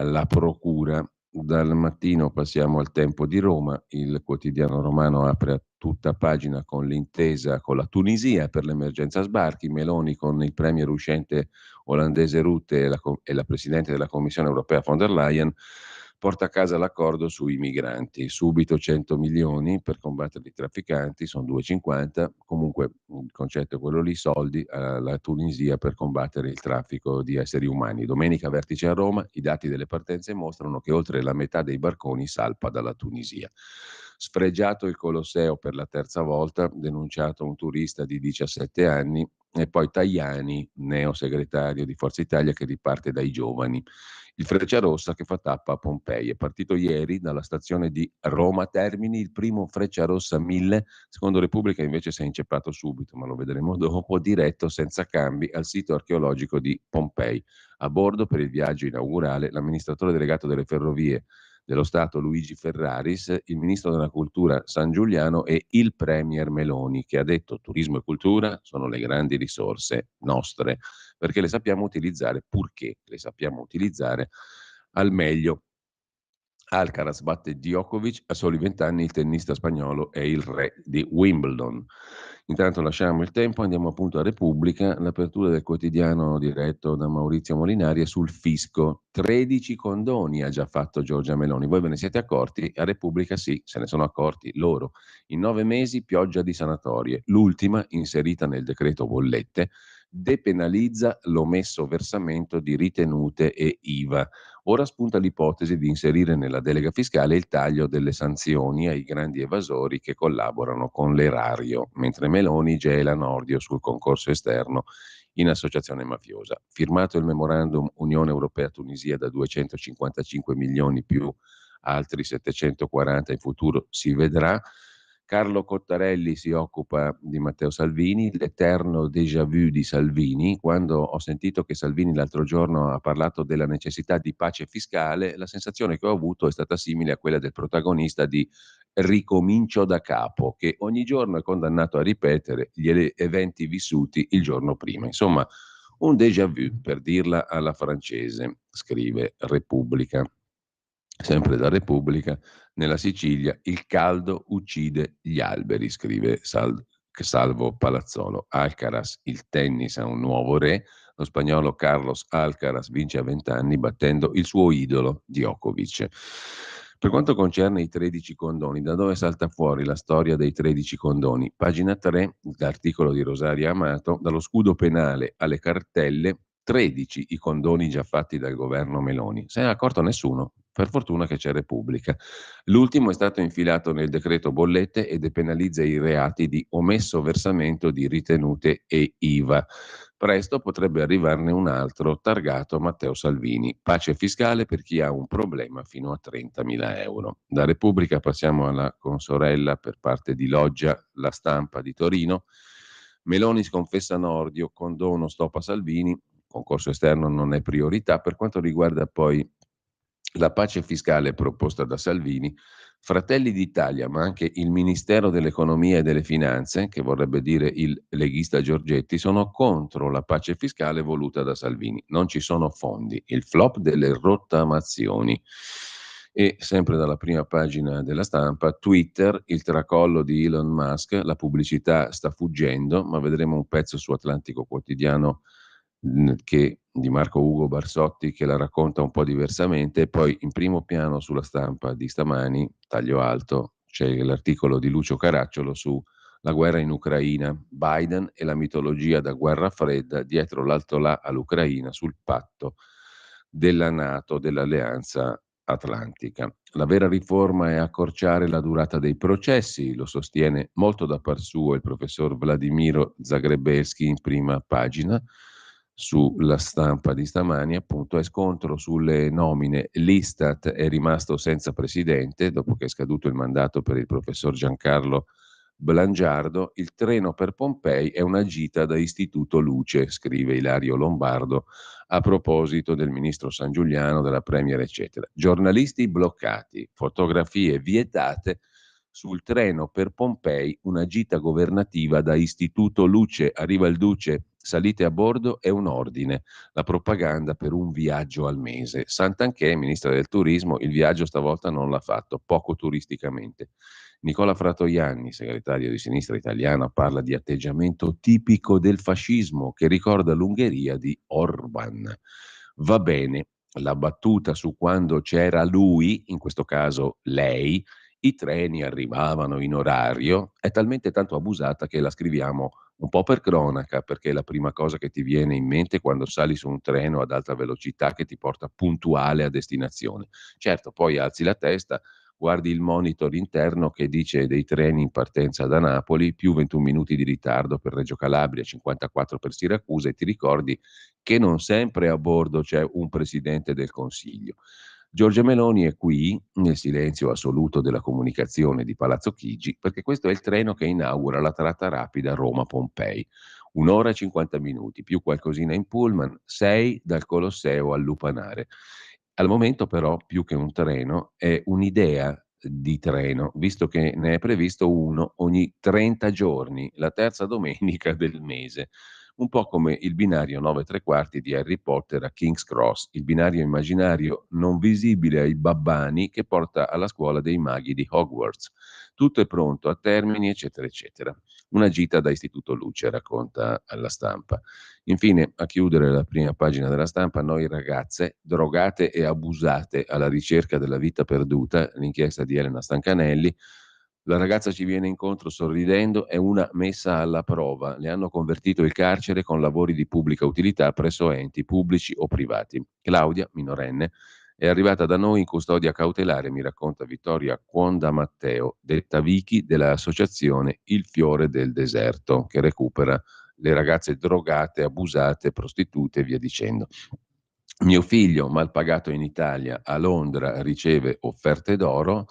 la procura. Dal Mattino passiamo al Tempo di Roma, il quotidiano romano apre a tutta pagina con l'intesa con la Tunisia per l'emergenza sbarchi, Meloni con il premier uscente olandese Rutte e la presidente della Commissione europea von der Leyen porta a casa l'accordo sui migranti, subito 100 milioni per combattere i trafficanti, sono 2,50, comunque il concetto è quello lì, soldi alla Tunisia per combattere il traffico di esseri umani. Domenica vertice a Roma, i dati delle partenze mostrano che oltre la metà dei barconi salpa dalla Tunisia. Sfregiato il Colosseo per la terza volta, denunciato un turista di 17 anni, e poi Tajani, neosegretario di Forza Italia, che riparte dai giovani. Il Frecciarossa che fa tappa a Pompei. È partito ieri dalla stazione di Roma Termini il primo Frecciarossa 1000, secondo Repubblica invece si è inceppato subito, ma lo vedremo dopo, diretto senza cambi al sito archeologico di Pompei. A bordo per il viaggio inaugurale l'amministratore delegato delle ferrovie dello Stato Luigi Ferraris, il ministro della cultura San Giuliano e il premier Meloni, che ha detto turismo e cultura sono le grandi risorse nostre, perché le sappiamo utilizzare, purché le sappiamo utilizzare al meglio. Alcaraz batte Djokovic, a soli 20 anni il tennista spagnolo è il re di Wimbledon. Intanto lasciamo il Tempo, andiamo appunto a Repubblica, l'apertura del quotidiano diretto da Maurizio Molinari è sul fisco. 13 condoni ha già fatto Giorgia Meloni, voi ve ne siete accorti? A Repubblica sì, se ne sono accorti loro. In 9 mesi pioggia di sanatorie, l'ultima inserita nel decreto bollette, depenalizza l'omesso versamento di ritenute e IVA. Ora spunta l'ipotesi di inserire nella delega fiscale il taglio delle sanzioni ai grandi evasori che collaborano con l'erario, mentre Meloni gela Nordio sul concorso esterno in associazione mafiosa. Firmato il memorandum Unione Europea-Tunisia da 255 milioni più altri 740 in futuro, si vedrà. Carlo Cottarelli si occupa di Matteo Salvini, l'eterno déjà vu di Salvini. Quando ho sentito che Salvini l'altro giorno ha parlato della necessità di pace fiscale, la sensazione che ho avuto è stata simile a quella del protagonista di Ricomincio da capo, che ogni giorno è condannato a ripetere gli eventi vissuti il giorno prima. Insomma, un déjà vu, per dirla alla francese, scrive Repubblica. Sempre da Repubblica, nella Sicilia il caldo uccide gli alberi, scrive Salvo Palazzolo. Alcaraz, il tennis ha un nuovo re, lo spagnolo Carlos Alcaraz vince a 20 anni battendo il suo idolo Djokovic. Per quanto concerne i 13 condoni, da dove salta fuori la storia dei 13 condoni? Pagina 3, l'articolo di Rosaria Amato, dallo scudo penale alle cartelle, 13 i condoni già fatti dal governo Meloni. Se ne è accorto nessuno, per fortuna che c'è Repubblica. L'ultimo è stato infilato nel decreto bollette e depenalizza i reati di omesso versamento di ritenute e IVA. Presto potrebbe arrivarne un altro targato Matteo Salvini. Pace fiscale per chi ha un problema fino a 30.000 euro. Da Repubblica passiamo alla consorella per parte di Loggia, La Stampa di Torino. Meloni sconfessa Nordio, condono stop a Salvini, concorso esterno non è priorità. Per quanto riguarda poi la pace fiscale proposta da Salvini, Fratelli d'Italia, ma anche il Ministero dell'Economia e delle Finanze, che vorrebbe dire il leghista Giorgetti, sono contro la pace fiscale voluta da Salvini. Non ci sono fondi, il flop delle rottamazioni. E sempre dalla prima pagina della Stampa, Twitter, il tracollo di Elon Musk, la pubblicità sta fuggendo, ma vedremo un pezzo su Atlantico Quotidiano di Marco Ugo Barsotti che la racconta un po' diversamente, e poi in primo piano sulla Stampa di stamani, taglio alto, c'è l'articolo di Lucio Caracciolo su la guerra in Ucraina, Biden e la mitologia da guerra fredda dietro l'altolà all'Ucraina sul patto della NATO, dell'Alleanza Atlantica. La vera riforma è accorciare la durata dei processi, lo sostiene molto da par suo il professor Vladimiro Zagrebelski in prima pagina. sulla stampa di stamani, appunto, è scontro sulle nomine. L'Istat è rimasto senza presidente dopo che è scaduto il mandato per il professor Giancarlo Blangiardo. Il treno per Pompei è una gita da Istituto Luce, scrive Ilario Lombardo a proposito del ministro Sangiuliano, della Premier, eccetera. Giornalisti bloccati, fotografie vietate sul treno per Pompei, una gita governativa da Istituto Luce. Arriva il Duce, salite a bordo, è un ordine. La propaganda per un viaggio al mese. Santanchè, ministra del turismo, il viaggio stavolta non l'ha fatto, poco turisticamente. Nicola Fratoianni, segretario di Sinistra Italiana, parla di atteggiamento tipico del fascismo che ricorda l'Ungheria di Orban. Va bene, la battuta su quando c'era lui, in questo caso lei, i treni arrivavano in orario, è talmente tanto abusata che la scriviamo un po' per cronaca, perché è la prima cosa che ti viene in mente quando sali su un treno ad alta velocità che ti porta puntuale a destinazione. Certo, poi alzi la testa, guardi il monitor interno che dice dei treni in partenza da Napoli, più 21 minuti di ritardo per Reggio Calabria, 54 per Siracusa, e ti ricordi che non sempre a bordo c'è un Presidente del Consiglio. Giorgia Meloni è qui, nel silenzio assoluto della comunicazione di Palazzo Chigi, perché questo è il treno che inaugura la tratta rapida Roma-Pompei. 1 ora e 50 minuti, più qualcosina in pullman, 6 dal Colosseo al Lupanare. Al momento però, più che un treno, è un'idea di treno, visto che ne è previsto uno ogni 30 giorni, la terza domenica del mese. Un po' come il binario 9 3/4 di Harry Potter a King's Cross, il binario immaginario non visibile ai babbani che porta alla scuola dei maghi di Hogwarts. Tutto è pronto a Termini, eccetera, eccetera. Una gita da Istituto Luce, racconta alla Stampa. Infine, a chiudere la prima pagina della Stampa, noi ragazze drogate e abusate alla ricerca della vita perduta, l'inchiesta di Elena Stancanelli. La ragazza ci viene incontro sorridendo, è una messa alla prova. Le hanno convertito il carcere con lavori di pubblica utilità presso enti pubblici o privati. Claudia, minorenne, è arrivata da noi in custodia cautelare, mi racconta Vittoria Quonda Matteo, detta Vicky dell'associazione Il Fiore del Deserto, che recupera le ragazze drogate, abusate, prostitute e via dicendo. Mio figlio, mal pagato in Italia, a Londra riceve offerte d'oro,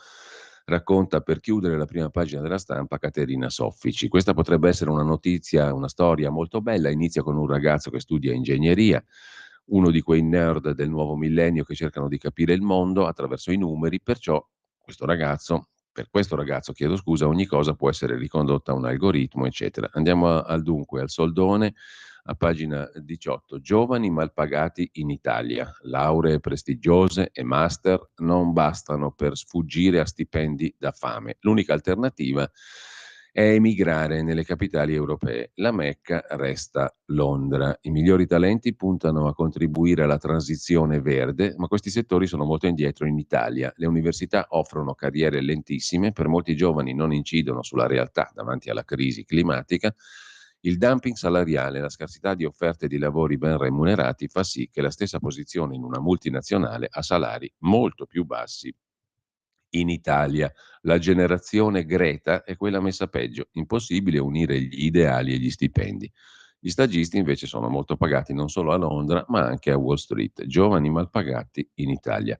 racconta per chiudere la prima pagina della Stampa Caterina Soffici. Questa potrebbe essere una notizia, una storia molto bella. Inizia con un ragazzo che studia ingegneria, uno di quei nerd del nuovo millennio che cercano di capire il mondo attraverso i numeri, perciò per questo ragazzo, chiedo scusa, ogni cosa può essere ricondotta a un algoritmo, eccetera. Andiamo al dunque, al soldone, a pagina 18. Giovani mal pagati in Italia. Lauree prestigiose e master non bastano per sfuggire a stipendi da fame. L'unica alternativa è emigrare nelle capitali europee. La Mecca resta Londra. I migliori talenti puntano a contribuire alla transizione verde, ma questi settori sono molto indietro in Italia. Le università offrono carriere lentissime, per molti giovani non incidono sulla realtà davanti alla crisi climatica. Il dumping salariale e la scarsità di offerte di lavori ben remunerati fa sì che la stessa posizione in una multinazionale ha salari molto più bassi in Italia. La generazione Greta è quella messa peggio. Impossibile unire gli ideali e gli stipendi. Gli stagisti invece sono molto pagati non solo a Londra ma anche a Wall Street. Giovani mal pagati in Italia.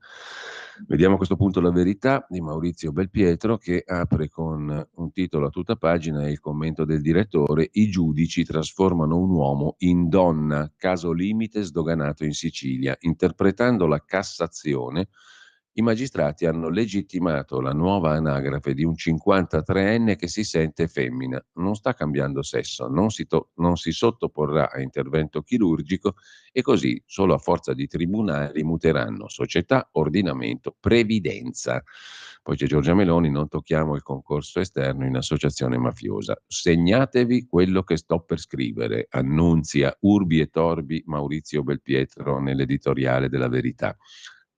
Vediamo a questo punto La Verità di Maurizio Belpietro, che apre con un titolo a tutta pagina e il commento del direttore: i giudici trasformano un uomo in donna, caso limite sdoganato in Sicilia. Interpretando la Cassazione, i magistrati hanno legittimato la nuova anagrafe di un 53enne che si sente femmina. Non sta cambiando sesso, non si sottoporrà a intervento chirurgico e così, solo a forza di tribunali, muteranno società, ordinamento, previdenza. Poi c'è Giorgia Meloni: non tocchiamo il concorso esterno in associazione mafiosa. Segnatevi quello che sto per scrivere, annunzia urbi e torbi Maurizio Belpietro nell'editoriale della Verità.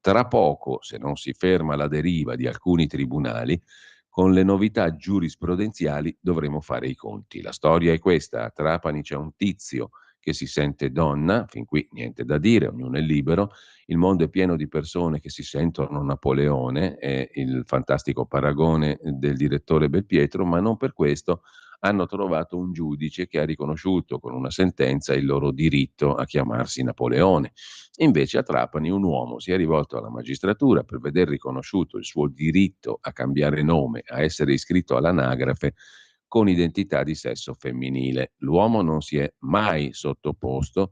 Tra poco, se non si ferma la deriva di alcuni tribunali, con le novità giurisprudenziali dovremo fare i conti. La storia è questa: a Trapani c'è un tizio che si sente donna, fin qui niente da dire, ognuno è libero. Il mondo è pieno di persone che si sentono Napoleone, è il fantastico paragone del direttore Belpietro, ma non per questo hanno trovato un giudice che ha riconosciuto con una sentenza il loro diritto a chiamarsi Napoleone. Invece a Trapani un uomo si è rivolto alla magistratura per veder riconosciuto il suo diritto a cambiare nome, a essere iscritto all'anagrafe con identità di sesso femminile. L'uomo non si è mai sottoposto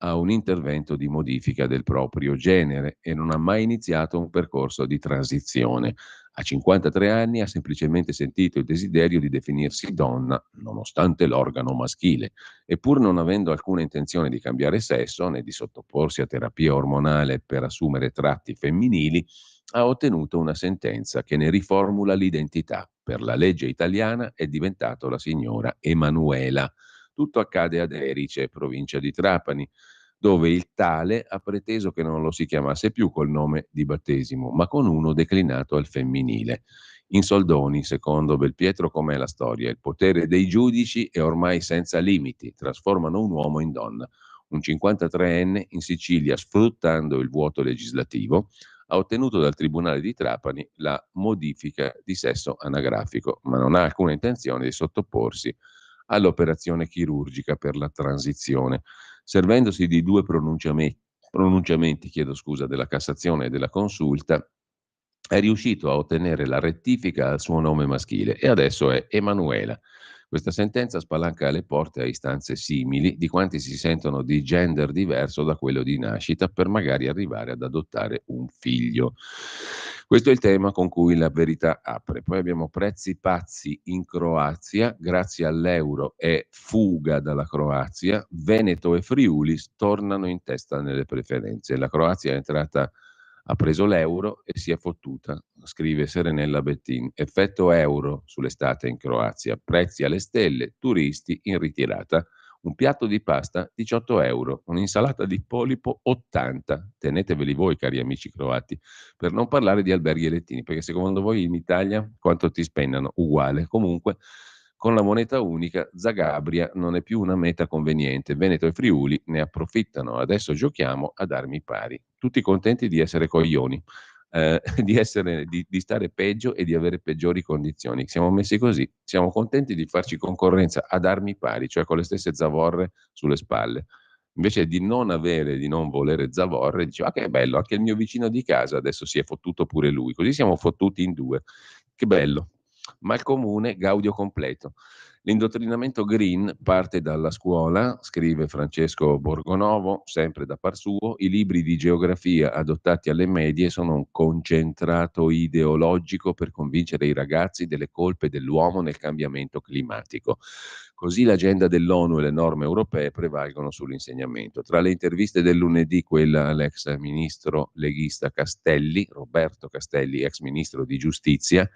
a un intervento di modifica del proprio genere e non ha mai iniziato un percorso di transizione. A 53 anni ha semplicemente sentito il desiderio di definirsi donna, nonostante l'organo maschile, e pur non avendo alcuna intenzione di cambiare sesso né di sottoporsi a terapia ormonale per assumere tratti femminili, ha ottenuto una sentenza che ne riformula l'identità. Per la legge italiana è diventato la signora Emanuela. Tutto accade ad Erice, provincia di Trapani, dove il tale ha preteso che non lo si chiamasse più col nome di battesimo, ma con uno declinato al femminile. In soldoni, secondo Belpietro, com'è la storia? Il potere dei giudici è ormai senza limiti, trasformano un uomo in donna. Un 53enne in Sicilia, sfruttando il vuoto legislativo, ha ottenuto dal Tribunale di Trapani la modifica di sesso anagrafico, ma non ha alcuna intenzione di sottoporsi all'operazione chirurgica per la transizione, servendosi di due pronunciamenti della Cassazione e della Consulta. È riuscito a ottenere la rettifica al suo nome maschile e adesso è Emanuela. Questa sentenza spalanca le porte a istanze simili di quanti si sentono di gender diverso da quello di nascita per magari arrivare ad adottare un figlio. Questo è il tema con cui La Verità apre. Poi abbiamo prezzi pazzi in Croazia, grazie all'euro e fuga dalla Croazia, Veneto e Friuli tornano in testa nelle preferenze. La Croazia è entrata, ha preso l'euro e si è fottuta, scrive Serenella Bettin. Effetto euro sull'estate in Croazia, prezzi alle stelle, turisti in ritirata. Un piatto di pasta 18 euro, un'insalata di polipo 80. Teneteveli voi, cari amici croati, per non parlare di alberghi e lettini, perché secondo voi in Italia quanto ti spendano? Uguale. Comunque, con la moneta unica, Zagabria non è più una meta conveniente. Veneto e Friuli ne approfittano. Adesso giochiamo ad armi pari. Tutti contenti di essere coglioni, di stare peggio e di avere peggiori condizioni. Siamo messi così. Siamo contenti di farci concorrenza ad armi pari, cioè con le stesse zavorre sulle spalle. Invece di non volere zavorre, diceva: ah, che bello, anche il mio vicino di casa adesso si è fottuto pure lui. Così siamo fottuti in due. Che bello. Ma il comune gaudio completo. L'indottrinamento green parte dalla scuola, scrive Francesco Borgonovo, sempre da par suo. I libri di geografia adottati alle medie sono un concentrato ideologico per convincere i ragazzi delle colpe dell'uomo nel cambiamento climatico. Così l'agenda dell'ONU e le norme europee prevalgono sull'insegnamento. Tra le interviste del lunedì, quella all'ex ministro leghista Castelli, Roberto Castelli, ex ministro di giustizia,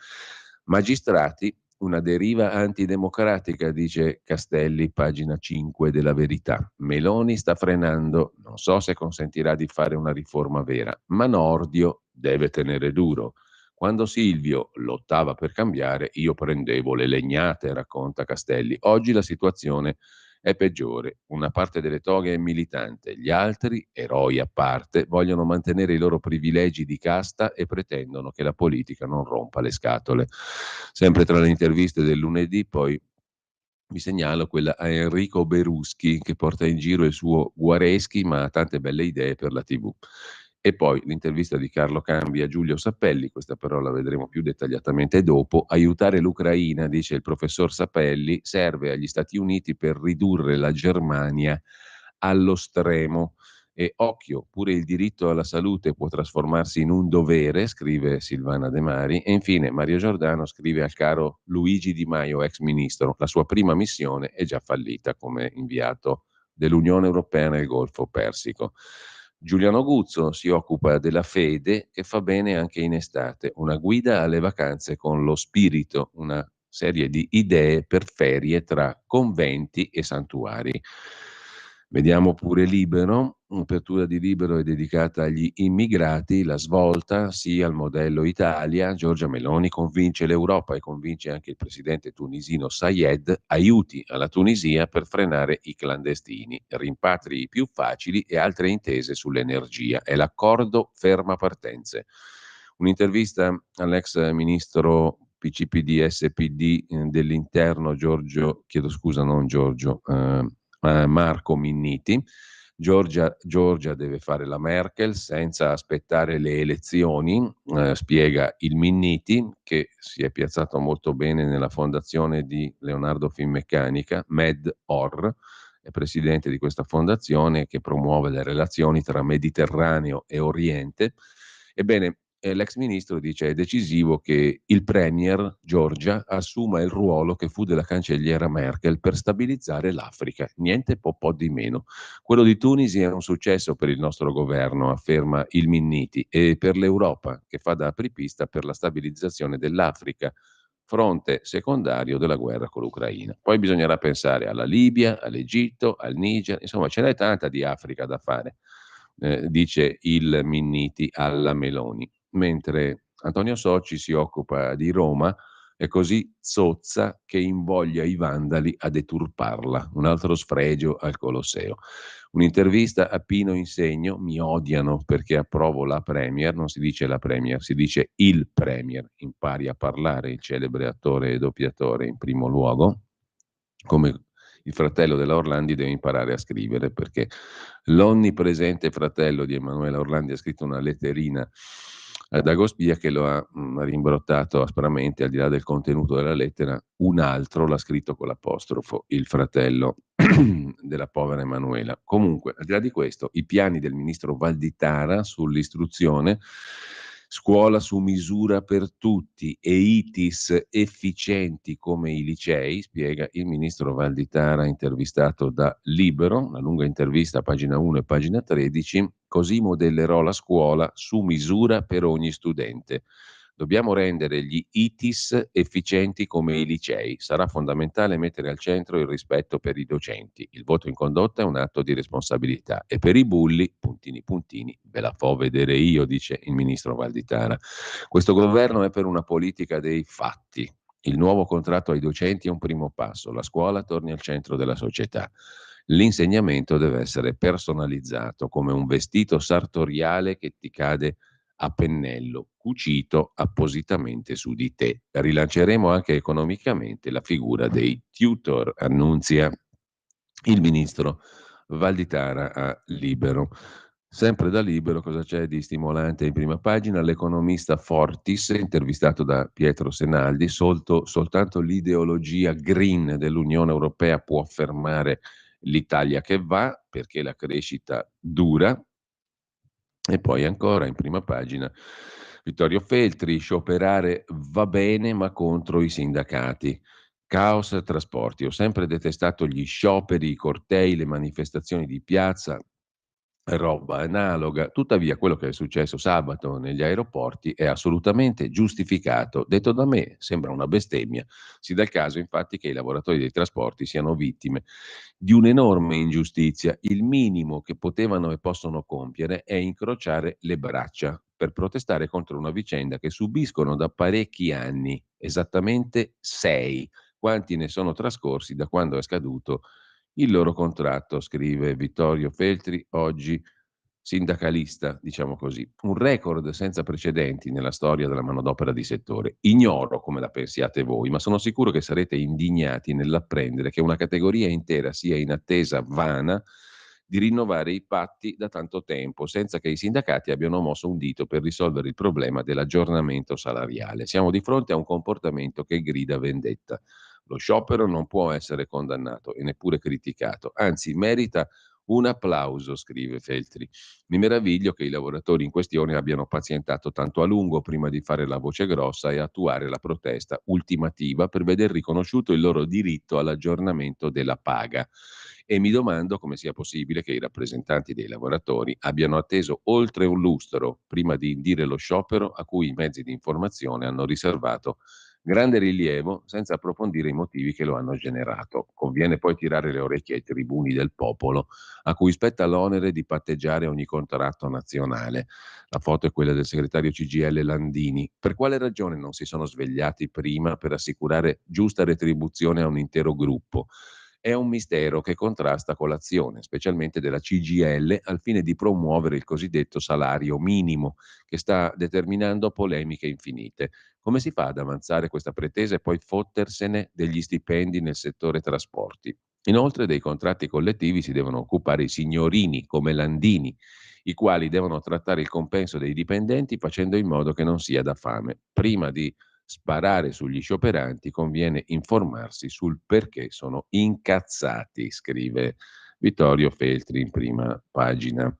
magistrati, una deriva antidemocratica, dice Castelli, pagina 5 della Verità. Meloni sta frenando, non so se consentirà di fare una riforma vera, ma Nordio deve tenere duro. Quando Silvio lottava per cambiare, io prendevo le legnate, racconta Castelli. Oggi la situazione è peggiore. Una parte delle toghe è militante, gli altri, eroi a parte, vogliono mantenere i loro privilegi di casta e pretendono che la politica non rompa le scatole. Sempre tra le interviste del lunedì, poi vi segnalo quella a Enrico Beruschi, che porta in giro il suo Guareschi, ma ha tante belle idee per la TV. E poi l'intervista di Carlo Cambi a Giulio Sapelli, questa però la vedremo più dettagliatamente dopo. Aiutare l'Ucraina, dice il professor Sapelli, serve agli Stati Uniti per ridurre la Germania allo stremo. E occhio, pure il diritto alla salute può trasformarsi in un dovere, scrive Silvana De Mari. E infine Mario Giordano scrive al caro Luigi Di Maio, ex ministro: la sua prima missione è già fallita come inviato dell'Unione Europea nel Golfo Persico. Giuliano Guzzo si occupa della fede, che fa bene anche in estate, una guida alle vacanze con lo spirito, una serie di idee per ferie tra conventi e santuari. Vediamo pure Libero, un'apertura di Libero è dedicata agli immigrati, la svolta sia al modello Italia. Giorgia Meloni convince l'Europa e convince anche il presidente tunisino Sayed, aiuti alla Tunisia per frenare i clandestini, rimpatri più facili e altre intese sull'energia. È l'accordo ferma partenze. Un'intervista all'ex ministro PCPD, SPD dell'interno Marco Minniti. Giorgia deve fare la Merkel senza aspettare le elezioni, spiega il Minniti, che si è piazzato molto bene nella fondazione di Leonardo Finmeccanica, MED-OR, è presidente di questa fondazione che promuove le relazioni tra Mediterraneo e Oriente. Ebbene, l'ex ministro dice è decisivo che il premier Giorgia assuma il ruolo che fu della cancelliera Merkel per stabilizzare l'Africa, niente po' di meno. Quello di Tunisi è un successo per il nostro governo, afferma il Minniti, e per l'Europa, che fa da apripista per la stabilizzazione dell'Africa, fronte secondario della guerra con l'Ucraina. Poi bisognerà pensare alla Libia, all'Egitto, al Niger, insomma ce n'è tanta di Africa da fare, dice il Minniti alla Meloni. Mentre Antonio Socci si occupa di Roma, è così zozza che invoglia i vandali a deturparla, un altro sfregio al Colosseo. Un'intervista a Pino Insegno, mi odiano perché approvo la Premier, non si dice la Premier, si dice il Premier, impari a parlare, il celebre attore e doppiatore in primo luogo, come il fratello della Orlandi deve imparare a scrivere, perché l'onnipresente fratello di Emanuela Orlandi ha scritto una letterina ad Agospia che lo ha rimbrottato aspramente, al di là del contenuto della lettera. Un altro l'ha scritto con l'apostrofo, il fratello della povera Emanuela. Comunque, al di là di questo, i piani del ministro Valditara sull'istruzione, scuola su misura per tutti e ITIS efficienti come i licei, spiega il ministro Valditara intervistato da Libero, una lunga intervista a pagina 1 e pagina 13, così modellerò la scuola su misura per ogni studente. Dobbiamo rendere gli ITIS efficienti come i licei. Sarà fondamentale mettere al centro il rispetto per i docenti. Il voto in condotta è un atto di responsabilità. E per i bulli, puntini puntini, ve la fo vedere io, dice il ministro Valditara. Questo governo è per una politica dei fatti. Il nuovo contratto ai docenti è un primo passo. La scuola torni al centro della società. L'insegnamento deve essere personalizzato, come un vestito sartoriale che ti cade a pennello, cucito appositamente su di te. Rilanceremo anche economicamente la figura dei tutor, annunzia il ministro Valditara a Libero. Sempre da Libero, cosa c'è di stimolante in prima pagina? L'economista Fortis, intervistato da Pietro Senaldi, soltanto l'ideologia green dell'Unione Europea può fermare l'Italia che va, perché la crescita dura. E poi ancora in prima pagina Vittorio Feltri, scioperare va bene ma contro i sindacati. Caos trasporti, ho sempre detestato gli scioperi, i cortei, le manifestazioni di piazza, roba analoga. Tuttavia quello che è successo sabato negli aeroporti è assolutamente giustificato. Detto da me sembra una bestemmia. Si dà il caso infatti che i lavoratori dei trasporti siano vittime di un'enorme ingiustizia. Il minimo che potevano e possono compiere è incrociare le braccia per protestare contro una vicenda che subiscono da parecchi anni, esattamente 6. Quanti ne sono trascorsi da quando è scaduto il loro contratto, scrive Vittorio Feltri, oggi sindacalista, diciamo così. Un record senza precedenti nella storia della manodopera di settore. Ignoro come la pensiate voi, ma sono sicuro che sarete indignati nell'apprendere che una categoria intera sia in attesa vana di rinnovare i patti da tanto tempo, senza che i sindacati abbiano mosso un dito per risolvere il problema dell'aggiornamento salariale. Siamo di fronte a un comportamento che grida vendetta. Lo sciopero non può essere condannato e neppure criticato, anzi merita un applauso, scrive Feltri. Mi meraviglio che i lavoratori in questione abbiano pazientato tanto a lungo prima di fare la voce grossa e attuare la protesta ultimativa per veder riconosciuto il loro diritto all'aggiornamento della paga. E mi domando come sia possibile che i rappresentanti dei lavoratori abbiano atteso oltre un lustro prima di indire lo sciopero a cui i mezzi di informazione hanno riservato grande rilievo senza approfondire i motivi che lo hanno generato. Conviene poi tirare le orecchie ai tribuni del popolo, a cui spetta l'onere di patteggiare ogni contratto nazionale. La foto è quella del segretario CGIL Landini. Per quale ragione non si sono svegliati prima per assicurare giusta retribuzione a un intero gruppo? è un mistero che contrasta con l'azione, specialmente della CGIL, al fine di promuovere il cosiddetto salario minimo, che sta determinando polemiche infinite. Come si fa ad avanzare questa pretesa e poi fottersene degli stipendi nel settore trasporti? Inoltre dei contratti collettivi si devono occupare i signorini come Landini, i quali devono trattare il compenso dei dipendenti facendo in modo che non sia da fame. Prima di sparare sugli scioperanti conviene informarsi sul perché sono incazzati, scrive Vittorio Feltri in prima pagina.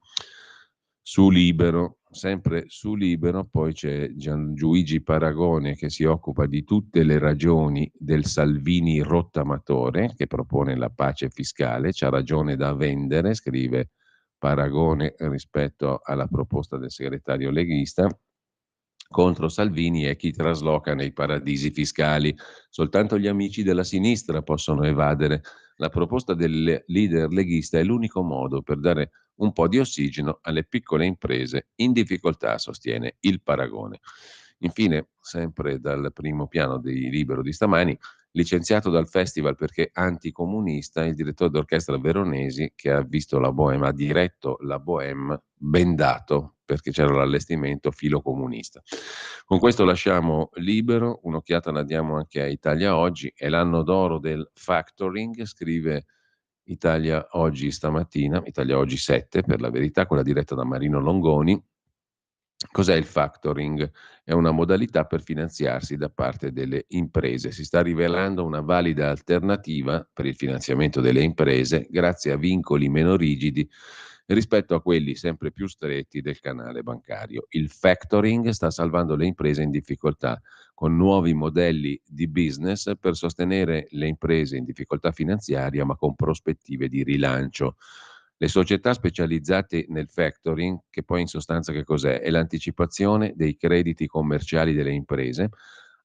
Su Libero, sempre su Libero, poi c'è Gianluigi Paragone che si occupa di tutte le ragioni del Salvini rottamatore che propone la pace fiscale, c'ha ragione da vendere, scrive Paragone rispetto alla proposta del segretario leghista. Contro Salvini e chi trasloca nei paradisi fiscali. Soltanto gli amici della sinistra possono evadere. La proposta del leader leghista è l'unico modo per dare un po' di ossigeno alle piccole imprese in difficoltà, sostiene il Paragone. Infine, sempre dal primo piano di Libero di stamani, licenziato dal festival perché anticomunista, il direttore d'orchestra Veronesi che ha visto la Bohème, ha diretto la Bohème bendato perché c'era l'allestimento filocomunista. Con questo lasciamo Libero, un'occhiata la diamo anche a Italia Oggi, è l'anno d'oro del factoring, scrive Italia Oggi stamattina, Italia Oggi 7 per la verità, quella diretta da Marino Longoni. Cos'è il factoring? È una modalità per finanziarsi da parte delle imprese. Si sta rivelando una valida alternativa per il finanziamento delle imprese grazie a vincoli meno rigidi rispetto a quelli sempre più stretti del canale bancario. Il factoring sta salvando le imprese in difficoltà con nuovi modelli di business per sostenere le imprese in difficoltà finanziaria ma con prospettive di rilancio. Le società specializzate nel factoring, che poi in sostanza che cos'è? È l'anticipazione dei crediti commerciali delle imprese,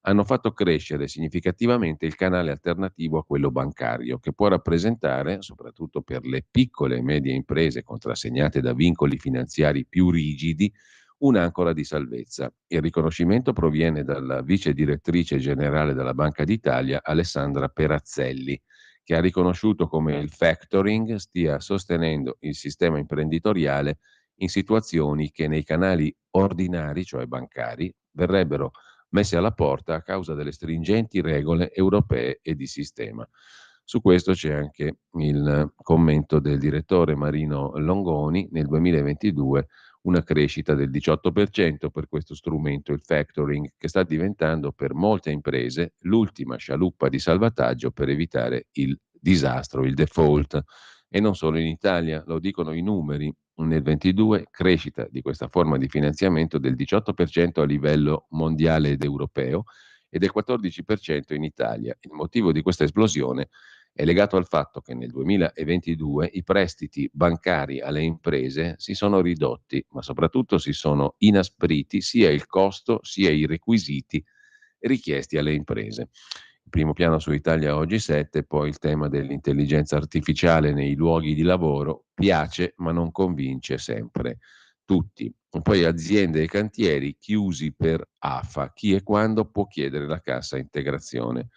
hanno fatto crescere significativamente il canale alternativo a quello bancario, che può rappresentare, soprattutto per le piccole e medie imprese contrassegnate da vincoli finanziari più rigidi, un'ancora di salvezza. Il riconoscimento proviene dalla vice direttrice generale della Banca d'Italia, Alessandra Perazzelli, che ha riconosciuto come il factoring stia sostenendo il sistema imprenditoriale in situazioni che nei canali ordinari, cioè bancari, verrebbero messe alla porta a causa delle stringenti regole europee e di sistema. Su questo c'è anche il commento del direttore Marino Longoni: nel 2022 una crescita del 18% per questo strumento, il factoring, che sta diventando per molte imprese l'ultima scialuppa di salvataggio per evitare il disastro, il default. E non solo in Italia, lo dicono i numeri. Nel 22 crescita di questa forma di finanziamento del 18% a livello mondiale ed europeo e del 14% in Italia. Il motivo di questa esplosione è legato al fatto che nel 2022 i prestiti bancari alle imprese si sono ridotti, ma soprattutto si sono inaspriti sia il costo sia i requisiti richiesti alle imprese. Il primo piano su Italia Oggi 7, poi il tema dell'intelligenza artificiale nei luoghi di lavoro, piace ma non convince sempre tutti. Poi aziende e cantieri chiusi per AFA, chi e quando può chiedere la cassa integrazione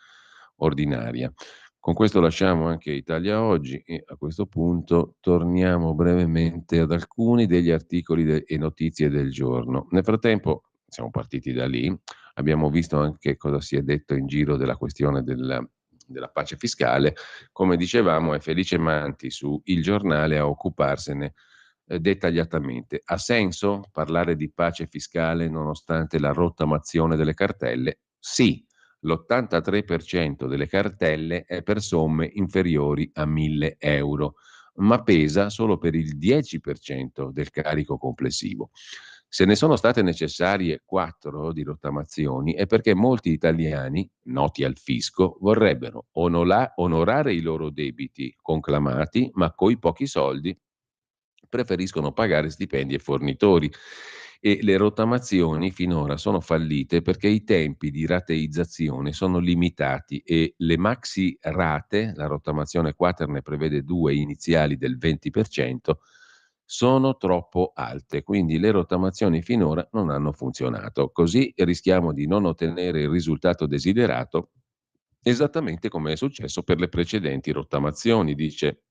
ordinaria. Con questo lasciamo anche Italia Oggi e a questo punto torniamo brevemente ad alcuni degli articoli e notizie del giorno. Nel frattempo siamo partiti da lì, abbiamo visto anche cosa si è detto in giro della questione della pace fiscale. Come dicevamo, è Felice Manti su Il Giornale a occuparsene dettagliatamente. Ha senso parlare di pace fiscale nonostante la rottamazione delle cartelle? Sì. L'83% delle cartelle è per somme inferiori a 1.000 euro, ma pesa solo per il 10% del carico complessivo. Se ne sono state necessarie 4 di rottamazioni è perché molti italiani, noti al fisco, vorrebbero onorare i loro debiti conclamati, ma coi pochi soldi preferiscono pagare stipendi e fornitori. E le rottamazioni finora sono fallite perché i tempi di rateizzazione sono limitati e le maxi rate, la rottamazione quater ne prevede 2 iniziali del 20%, sono troppo alte, quindi le rottamazioni finora non hanno funzionato. Così rischiamo di non ottenere il risultato desiderato esattamente come è successo per le precedenti rottamazioni, dice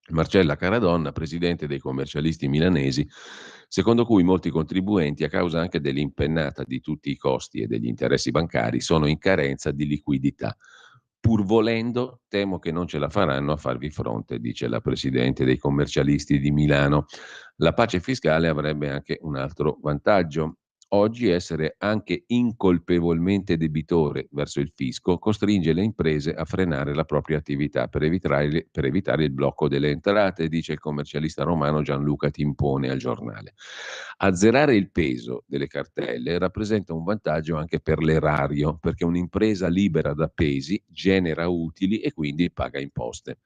Marcella Caradonna, presidente dei commercialisti milanesi, secondo cui molti contribuenti, a causa anche dell'impennata di tutti i costi e degli interessi bancari, sono in carenza di liquidità. Pur volendo, temo che non ce la faranno a farvi fronte, dice la presidente dei commercialisti di Milano. La pace fiscale avrebbe anche un altro vantaggio. Oggi essere anche incolpevolmente debitore verso il fisco costringe le imprese a frenare la propria attività per evitare il blocco delle entrate, dice il commercialista romano Gianluca Timpone al giornale. Azzerare il peso delle cartelle rappresenta un vantaggio anche per l'erario, perché un'impresa libera da pesi genera utili e quindi paga imposte.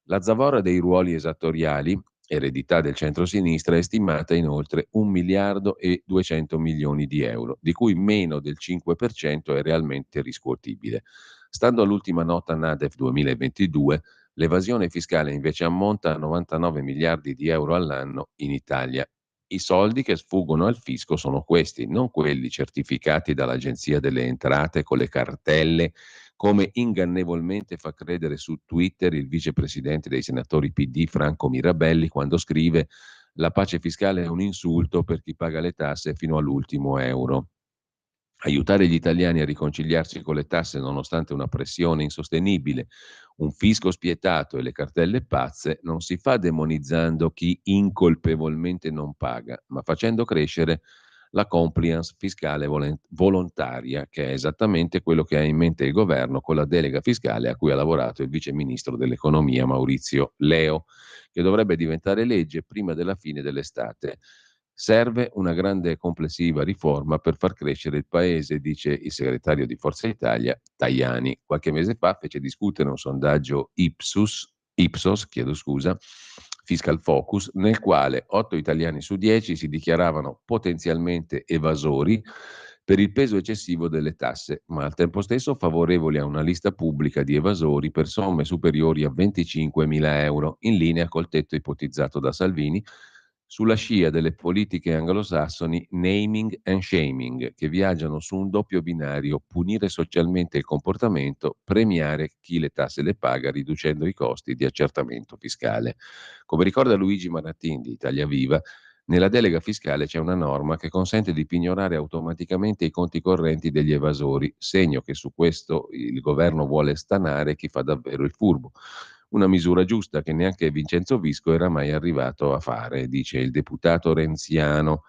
La zavorra dei ruoli esattoriali, eredità del centro-sinistra, è stimata in oltre 1 miliardo e 200 milioni di euro, di cui meno del 5% è realmente riscuotibile. Stando all'ultima nota NADEF 2022, l'evasione fiscale invece ammonta a 99 miliardi di euro all'anno in Italia. I soldi che sfuggono al fisco sono questi, non quelli certificati dall'Agenzia delle Entrate con le cartelle, come ingannevolmente fa credere su Twitter il vicepresidente dei senatori PD Franco Mirabelli quando scrive: la pace fiscale è un insulto per chi paga le tasse fino all'ultimo euro. Aiutare gli italiani a riconciliarsi con le tasse nonostante una pressione insostenibile, un fisco spietato e le cartelle pazze non si fa demonizzando chi incolpevolmente non paga, ma facendo crescere la compliance fiscale volontaria, che è esattamente quello che ha in mente il governo con la delega fiscale a cui ha lavorato il vice ministro dell'economia Maurizio Leo, che dovrebbe diventare legge prima della fine dell'estate. Serve una grande e complessiva riforma per far crescere il paese, dice il segretario di Forza Italia Tajani. Qualche mese fa fece discutere un sondaggio Ipsos, Fiscal Focus, nel quale 8 italiani su 10 si dichiaravano potenzialmente evasori per il peso eccessivo delle tasse, ma al tempo stesso favorevoli a una lista pubblica di evasori per somme superiori a 25.000 euro, in linea col tetto ipotizzato da Salvini, sulla scia delle politiche anglosassoni naming and shaming, che viaggiano su un doppio binario: punire socialmente il comportamento, premiare chi le tasse le paga riducendo i costi di accertamento fiscale. Come ricorda Luigi Marattin di Italia Viva, nella delega fiscale c'è una norma che consente di pignorare automaticamente i conti correnti degli evasori, segno che su questo il governo vuole stanare chi fa davvero il furbo. Una misura giusta che neanche Vincenzo Visco era mai arrivato a fare, dice il deputato renziano,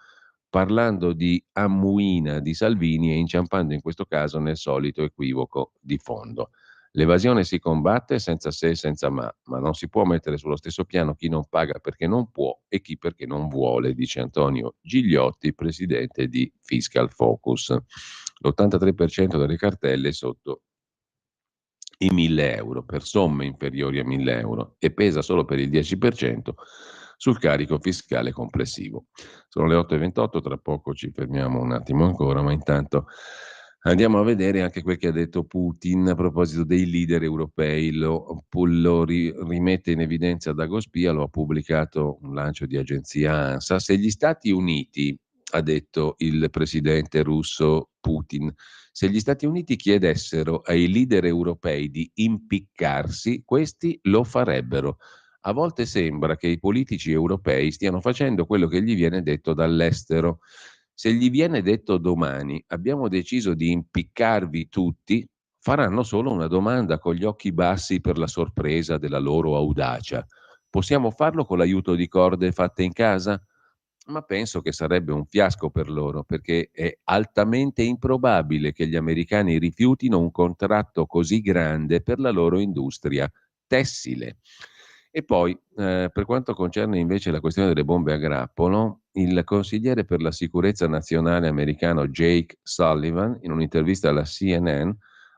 parlando di ammuina di Salvini e inciampando in questo caso nel solito equivoco di fondo. L'evasione si combatte senza se e senza ma non si può mettere sullo stesso piano chi non paga perché non può e chi perché non vuole, dice Antonio Gigliotti, presidente di Fiscal Focus. L'83% delle cartelle è sotto i 1.000 euro, per somme inferiori a 1.000 euro, e pesa solo per il 10% sul carico fiscale complessivo. Sono le 8.28, tra poco ci fermiamo un attimo ancora, ma intanto andiamo a vedere anche quel che ha detto Putin a proposito dei leader europei. Lo rimette in evidenza Dagospia, lo ha pubblicato un lancio di agenzia ANSA. Se gli Stati Uniti, ha detto il presidente russo Putin, se gli Stati Uniti chiedessero ai leader europei di impiccarsi, questi lo farebbero. A volte sembra che i politici europei stiano facendo quello che gli viene detto dall'estero. Se gli viene detto domani abbiamo deciso di impiccarvi tutti, faranno solo una domanda con gli occhi bassi per la sorpresa della loro audacia. Possiamo farlo con l'aiuto di corde fatte in casa? Ma penso che sarebbe un fiasco per loro, perché è altamente improbabile che gli americani rifiutino un contratto così grande per la loro industria tessile. E poi, per quanto concerne invece la questione delle bombe a grappolo, il consigliere per la sicurezza nazionale americano Jake Sullivan, in un'intervista alla CNN,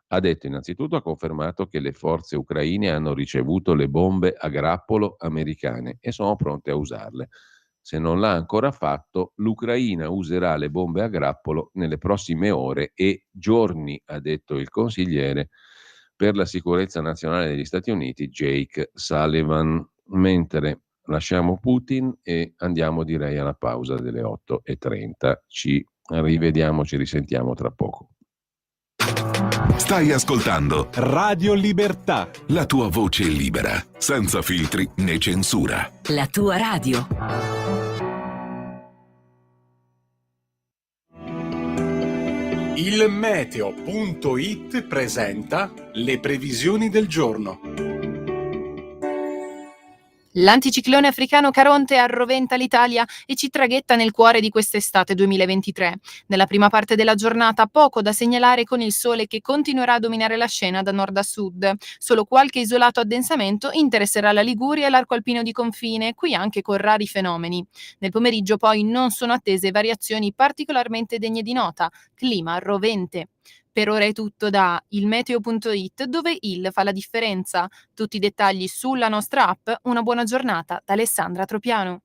ha detto innanzitutto, ha confermato che le forze ucraine hanno ricevuto le bombe a grappolo americane e sono pronte a usarle. Se non l'ha ancora fatto, l'Ucraina userà le bombe a grappolo nelle prossime ore e giorni, ha detto il consigliere per la sicurezza nazionale degli Stati Uniti, Jake Sullivan. Mentre lasciamo Putin e andiamo direi alla pausa delle 8.30. Ci rivediamo, ci risentiamo tra poco. Stai ascoltando Radio Libertà. la tua voce libera, senza filtri né censura. La tua radio. Il meteo.it presenta le previsioni del giorno. L'anticiclone africano Caronte arroventa l'Italia e ci traghetta nel cuore di quest'estate 2023. Nella prima parte della giornata poco da segnalare, con il sole che continuerà a dominare la scena da nord a sud. Solo qualche isolato addensamento interesserà la Liguria e l'arco alpino di confine, qui anche con rari fenomeni. Nel pomeriggio poi non sono attese variazioni particolarmente degne di nota. Clima rovente. Per ora è tutto da ilmeteo.it, dove il fa la differenza. Tutti i dettagli sulla nostra app. Una buona giornata da Alessandra Tropiano.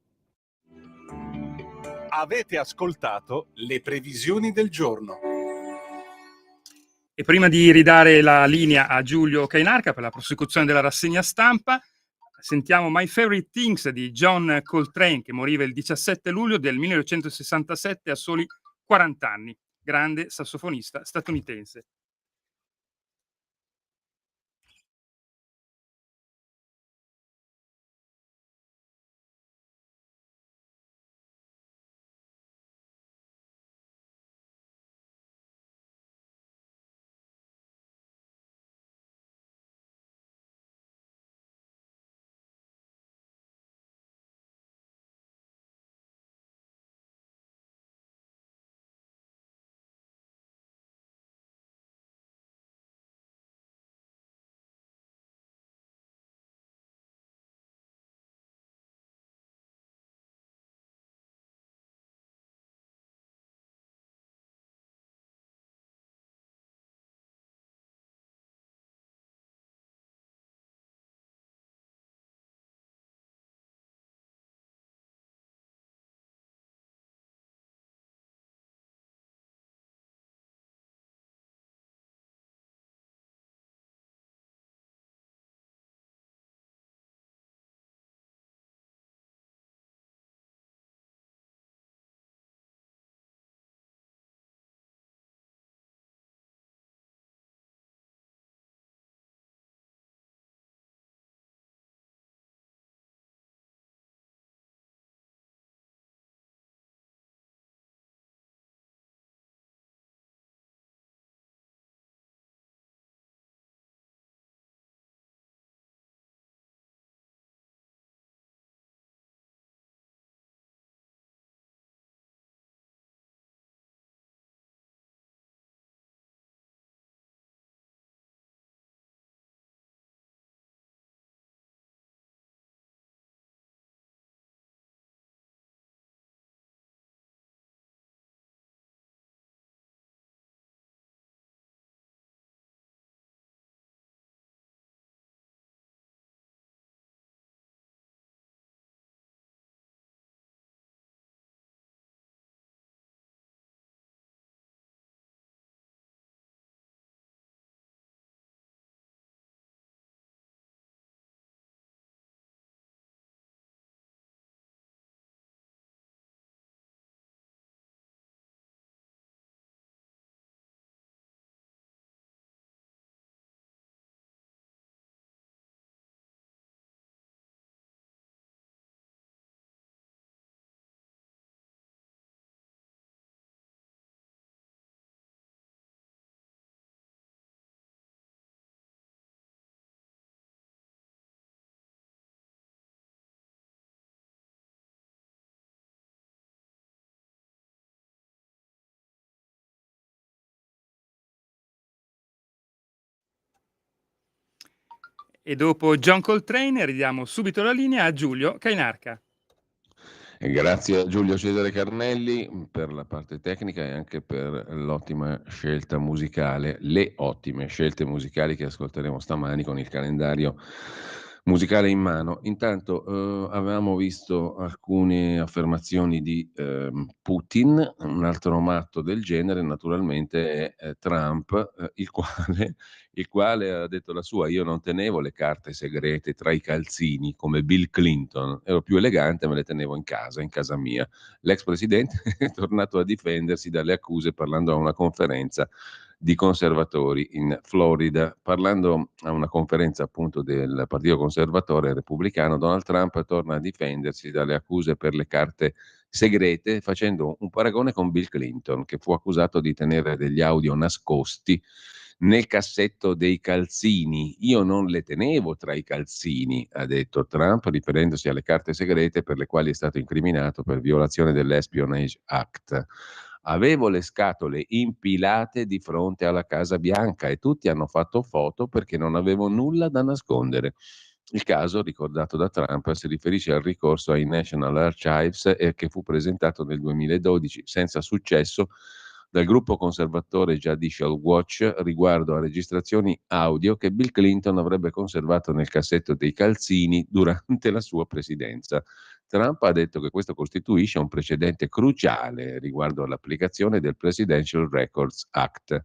Avete ascoltato le previsioni del giorno. E prima di ridare la linea a Giulio Cainarca per la prosecuzione della rassegna stampa, sentiamo My Favorite Things di John Coltrane, che moriva il 17 luglio del 1967 a soli 40 anni. Grande sassofonista statunitense. E dopo John Coltrane ridiamo subito la linea a Giulio Cainarca. E grazie a Giulio Cesare Carnelli per la parte tecnica e anche per l'ottima scelta musicale, le ottime scelte musicali che ascolteremo stamani con il calendario musicale in mano. Intanto avevamo visto alcune affermazioni di Putin, un altro matto del genere naturalmente è Trump, il quale ha detto la sua: io non tenevo le carte segrete tra i calzini come Bill Clinton, ero più elegante, me le tenevo in casa mia. L'ex presidente è tornato a difendersi dalle accuse parlando a una conferenza di conservatori in Florida. Parlando a una conferenza appunto del Partito Conservatore Repubblicano, Donald Trump torna a difendersi dalle accuse per le carte segrete facendo un paragone con Bill Clinton, che fu accusato di tenere degli audio nascosti nel cassetto dei calzini. Io non le tenevo tra i calzini, ha detto Trump, riferendosi alle carte segrete per le quali è stato incriminato per violazione dell'Espionage Act. Avevo le scatole impilate di fronte alla Casa Bianca e tutti hanno fatto foto perché non avevo nulla da nascondere. Il caso, ricordato da Trump, si riferisce al ricorso ai National Archives che fu presentato nel 2012 senza successo dal gruppo conservatore Judicial Watch riguardo a registrazioni audio che Bill Clinton avrebbe conservato nel cassetto dei calzini durante la sua presidenza. Trump ha detto che questo costituisce un precedente cruciale riguardo all'applicazione del Presidential Records Act.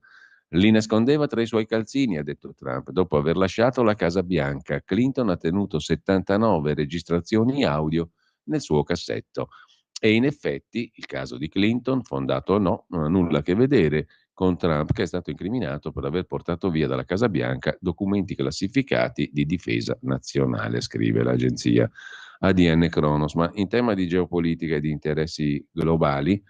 Li nascondeva tra i suoi calzini, ha detto Trump. Dopo aver lasciato la Casa Bianca, Clinton ha tenuto 79 registrazioni audio nel suo cassetto. E in effetti il caso di Clinton, fondato o no, non ha nulla a che vedere con Trump, che è stato incriminato per aver portato via dalla Casa Bianca documenti classificati di difesa nazionale, scrive l'agenzia ADN Kronos. Ma in tema di geopolitica e di interessi globali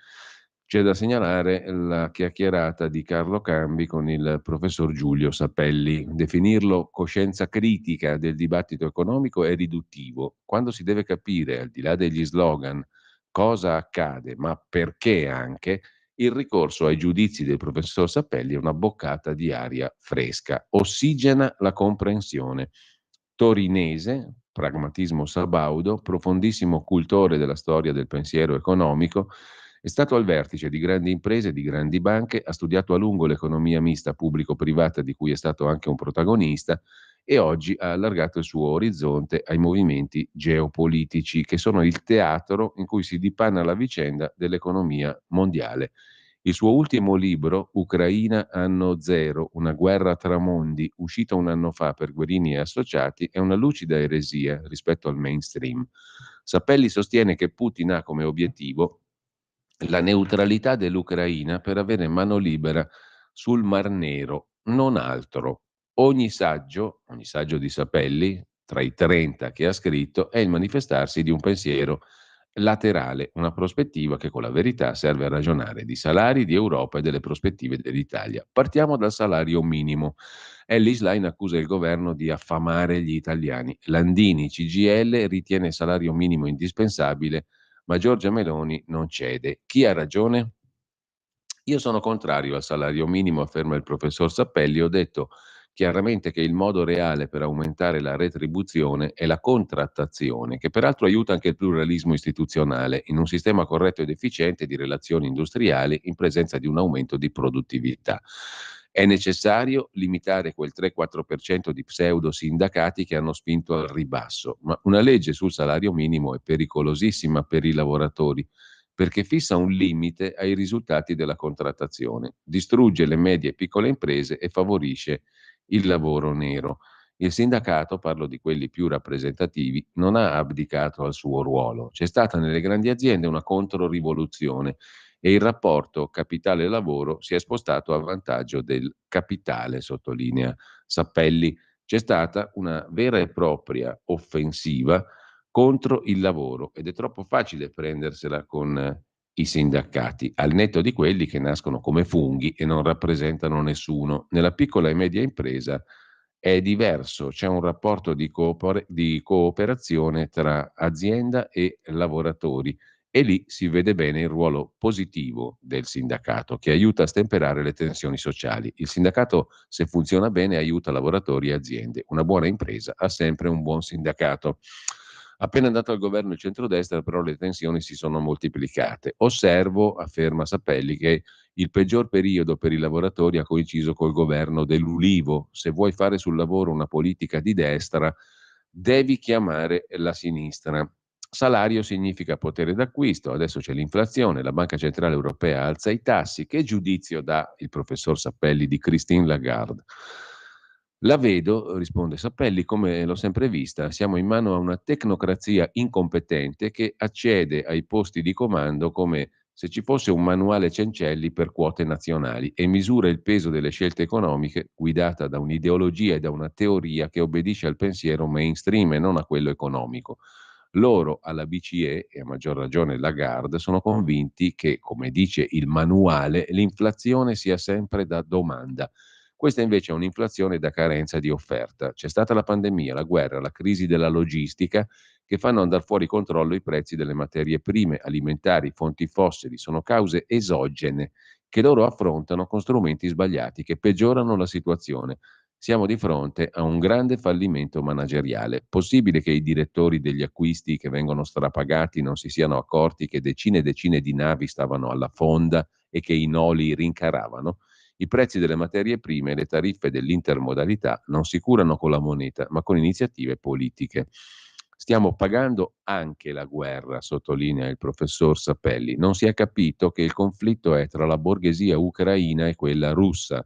c'è da segnalare la chiacchierata di Carlo Cambi con il professor Giulio Sapelli. Definirlo coscienza critica del dibattito economico è riduttivo. Quando si deve capire, al di là degli slogan, cosa accade, ma perché anche, il ricorso ai giudizi del professor Sapelli è una boccata di aria fresca, ossigena la comprensione. Torinese, pragmatismo sabaudo, profondissimo cultore della storia del pensiero economico, è stato al vertice di grandi imprese e di grandi banche, ha studiato a lungo l'economia mista pubblico-privata di cui è stato anche un protagonista e oggi ha allargato il suo orizzonte ai movimenti geopolitici che sono il teatro in cui si dipanna la vicenda dell'economia mondiale. Il suo ultimo libro, Ucraina anno zero, una guerra tra mondi, uscito un anno fa per Guerini e Associati, è una lucida eresia rispetto al mainstream. Sapelli sostiene che Putin ha come obiettivo la neutralità dell'Ucraina per avere mano libera sul Mar Nero, non altro. Ogni saggio di Sapelli, tra i 30 che ha scritto, è il manifestarsi di un pensiero laterale, una prospettiva che con la verità serve a ragionare di salari, di Europa e delle prospettive dell'Italia. Partiamo dal salario minimo. Ellis Line accusa il governo di affamare gli italiani. Landini, CGIL, ritiene il salario minimo indispensabile, ma Giorgia Meloni non cede. Chi ha ragione? Io sono contrario al salario minimo, afferma il professor Sapelli. Ho detto chiaramente che il modo reale per aumentare la retribuzione è la contrattazione, che peraltro aiuta anche il pluralismo istituzionale in un sistema corretto ed efficiente di relazioni industriali in presenza di un aumento di produttività. È necessario limitare quel 3-4% di pseudo sindacati che hanno spinto al ribasso, ma una legge sul salario minimo è pericolosissima per i lavoratori perché fissa un limite ai risultati della contrattazione, distrugge le medie e piccole imprese e favorisce il lavoro nero. Il sindacato, parlo di quelli più rappresentativi, non ha abdicato al suo ruolo. C'è stata nelle grandi aziende una controrivoluzione e il rapporto capitale-lavoro si è spostato a vantaggio del capitale, sottolinea Sapelli. C'è stata una vera e propria offensiva contro il lavoro ed è troppo facile prendersela con i sindacati, al netto di quelli che nascono come funghi e non rappresentano nessuno. Nella piccola e media impresa è diverso, c'è un rapporto di cooperazione tra azienda e lavoratori e lì si vede bene il ruolo positivo del sindacato che aiuta a stemperare le tensioni sociali. Il sindacato, se funziona bene, aiuta lavoratori e aziende. Una buona impresa ha sempre un buon sindacato. Appena andato al governo il centrodestra, però, le tensioni si sono moltiplicate. Osservo, afferma Sapelli, che il peggior periodo per i lavoratori ha coinciso col governo dell'Ulivo. Se vuoi fare sul lavoro una politica di destra, devi chiamare la sinistra. Salario significa potere d'acquisto, adesso c'è l'inflazione, la Banca Centrale Europea alza i tassi. Che giudizio dà il professor Sapelli di Christine Lagarde? La vedo, risponde Sapelli, come l'ho sempre vista. Siamo in mano a una tecnocrazia incompetente che accede ai posti di comando come se ci fosse un manuale Cencelli per quote nazionali e misura il peso delle scelte economiche guidata da un'ideologia e da una teoria che obbedisce al pensiero mainstream e non a quello economico. Loro alla BCE, e a maggior ragione Lagarde, sono convinti che, come dice il manuale, l'inflazione sia sempre da domanda. Questa invece è un'inflazione da carenza di offerta. C'è stata la pandemia, la guerra, la crisi della logistica che fanno andare fuori controllo i prezzi delle materie prime, alimentari, fonti fossili. Sono cause esogene che loro affrontano con strumenti sbagliati che peggiorano la situazione. Siamo di fronte a un grande fallimento manageriale. Possibile che i direttori degli acquisti che vengono strapagati non si siano accorti che decine e decine di navi stavano alla fonda e che i noli rincaravano? I prezzi delle materie prime e le tariffe dell'intermodalità non si curano con la moneta, ma con iniziative politiche. Stiamo pagando anche la guerra, sottolinea il professor Sapelli. Non si è capito che il conflitto è tra la borghesia ucraina e quella russa.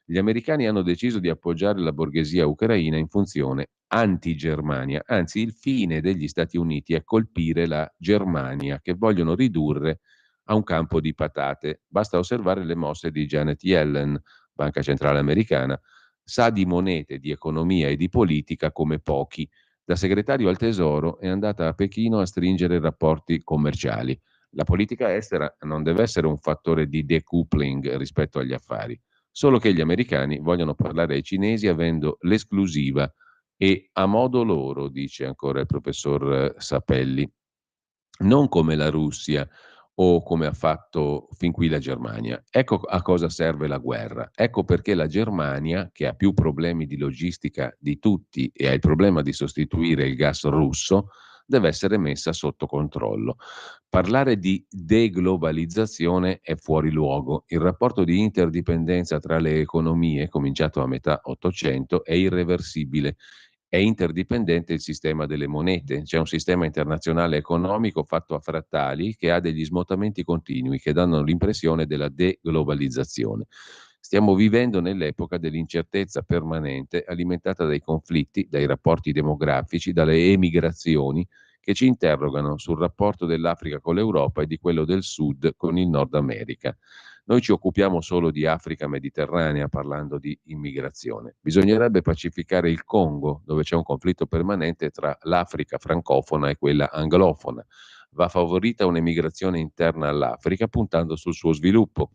Gli americani hanno deciso di appoggiare la borghesia ucraina in funzione anti-Germania, anzi il fine degli Stati Uniti è colpire la Germania, che vogliono ridurre a un campo di patate. Basta osservare le mosse di Janet Yellen, Banca Centrale Americana, sa di monete, di economia e di politica come pochi. Da segretario al Tesoro è andata a Pechino a stringere rapporti commerciali. La politica estera non deve essere un fattore di decoupling rispetto agli affari, solo che gli americani vogliono parlare ai cinesi avendo l'esclusiva e a modo loro, dice ancora il professor Sapelli, non come la Russia o come ha fatto fin qui la Germania. Ecco a cosa serve la guerra. Ecco perché la Germania, che ha più problemi di logistica di tutti e ha il problema di sostituire il gas russo, deve essere messa sotto controllo. Parlare di deglobalizzazione è fuori luogo. Il rapporto di interdipendenza tra le economie, cominciato a metà Ottocento, è irreversibile. È interdipendente il sistema delle monete, c'è un sistema internazionale economico fatto a frattali che ha degli smottamenti continui che danno l'impressione della deglobalizzazione. Stiamo vivendo nell'epoca dell'incertezza permanente alimentata dai conflitti, dai rapporti demografici, dalle emigrazioni che ci interrogano sul rapporto dell'Africa con l'Europa e di quello del Sud con il Nord America. Noi ci occupiamo solo di Africa mediterranea parlando di immigrazione. Bisognerebbe pacificare il Congo, dove c'è un conflitto permanente tra l'Africa francofona e quella anglofona. Va favorita un'emigrazione interna all'Africa puntando sul suo sviluppo.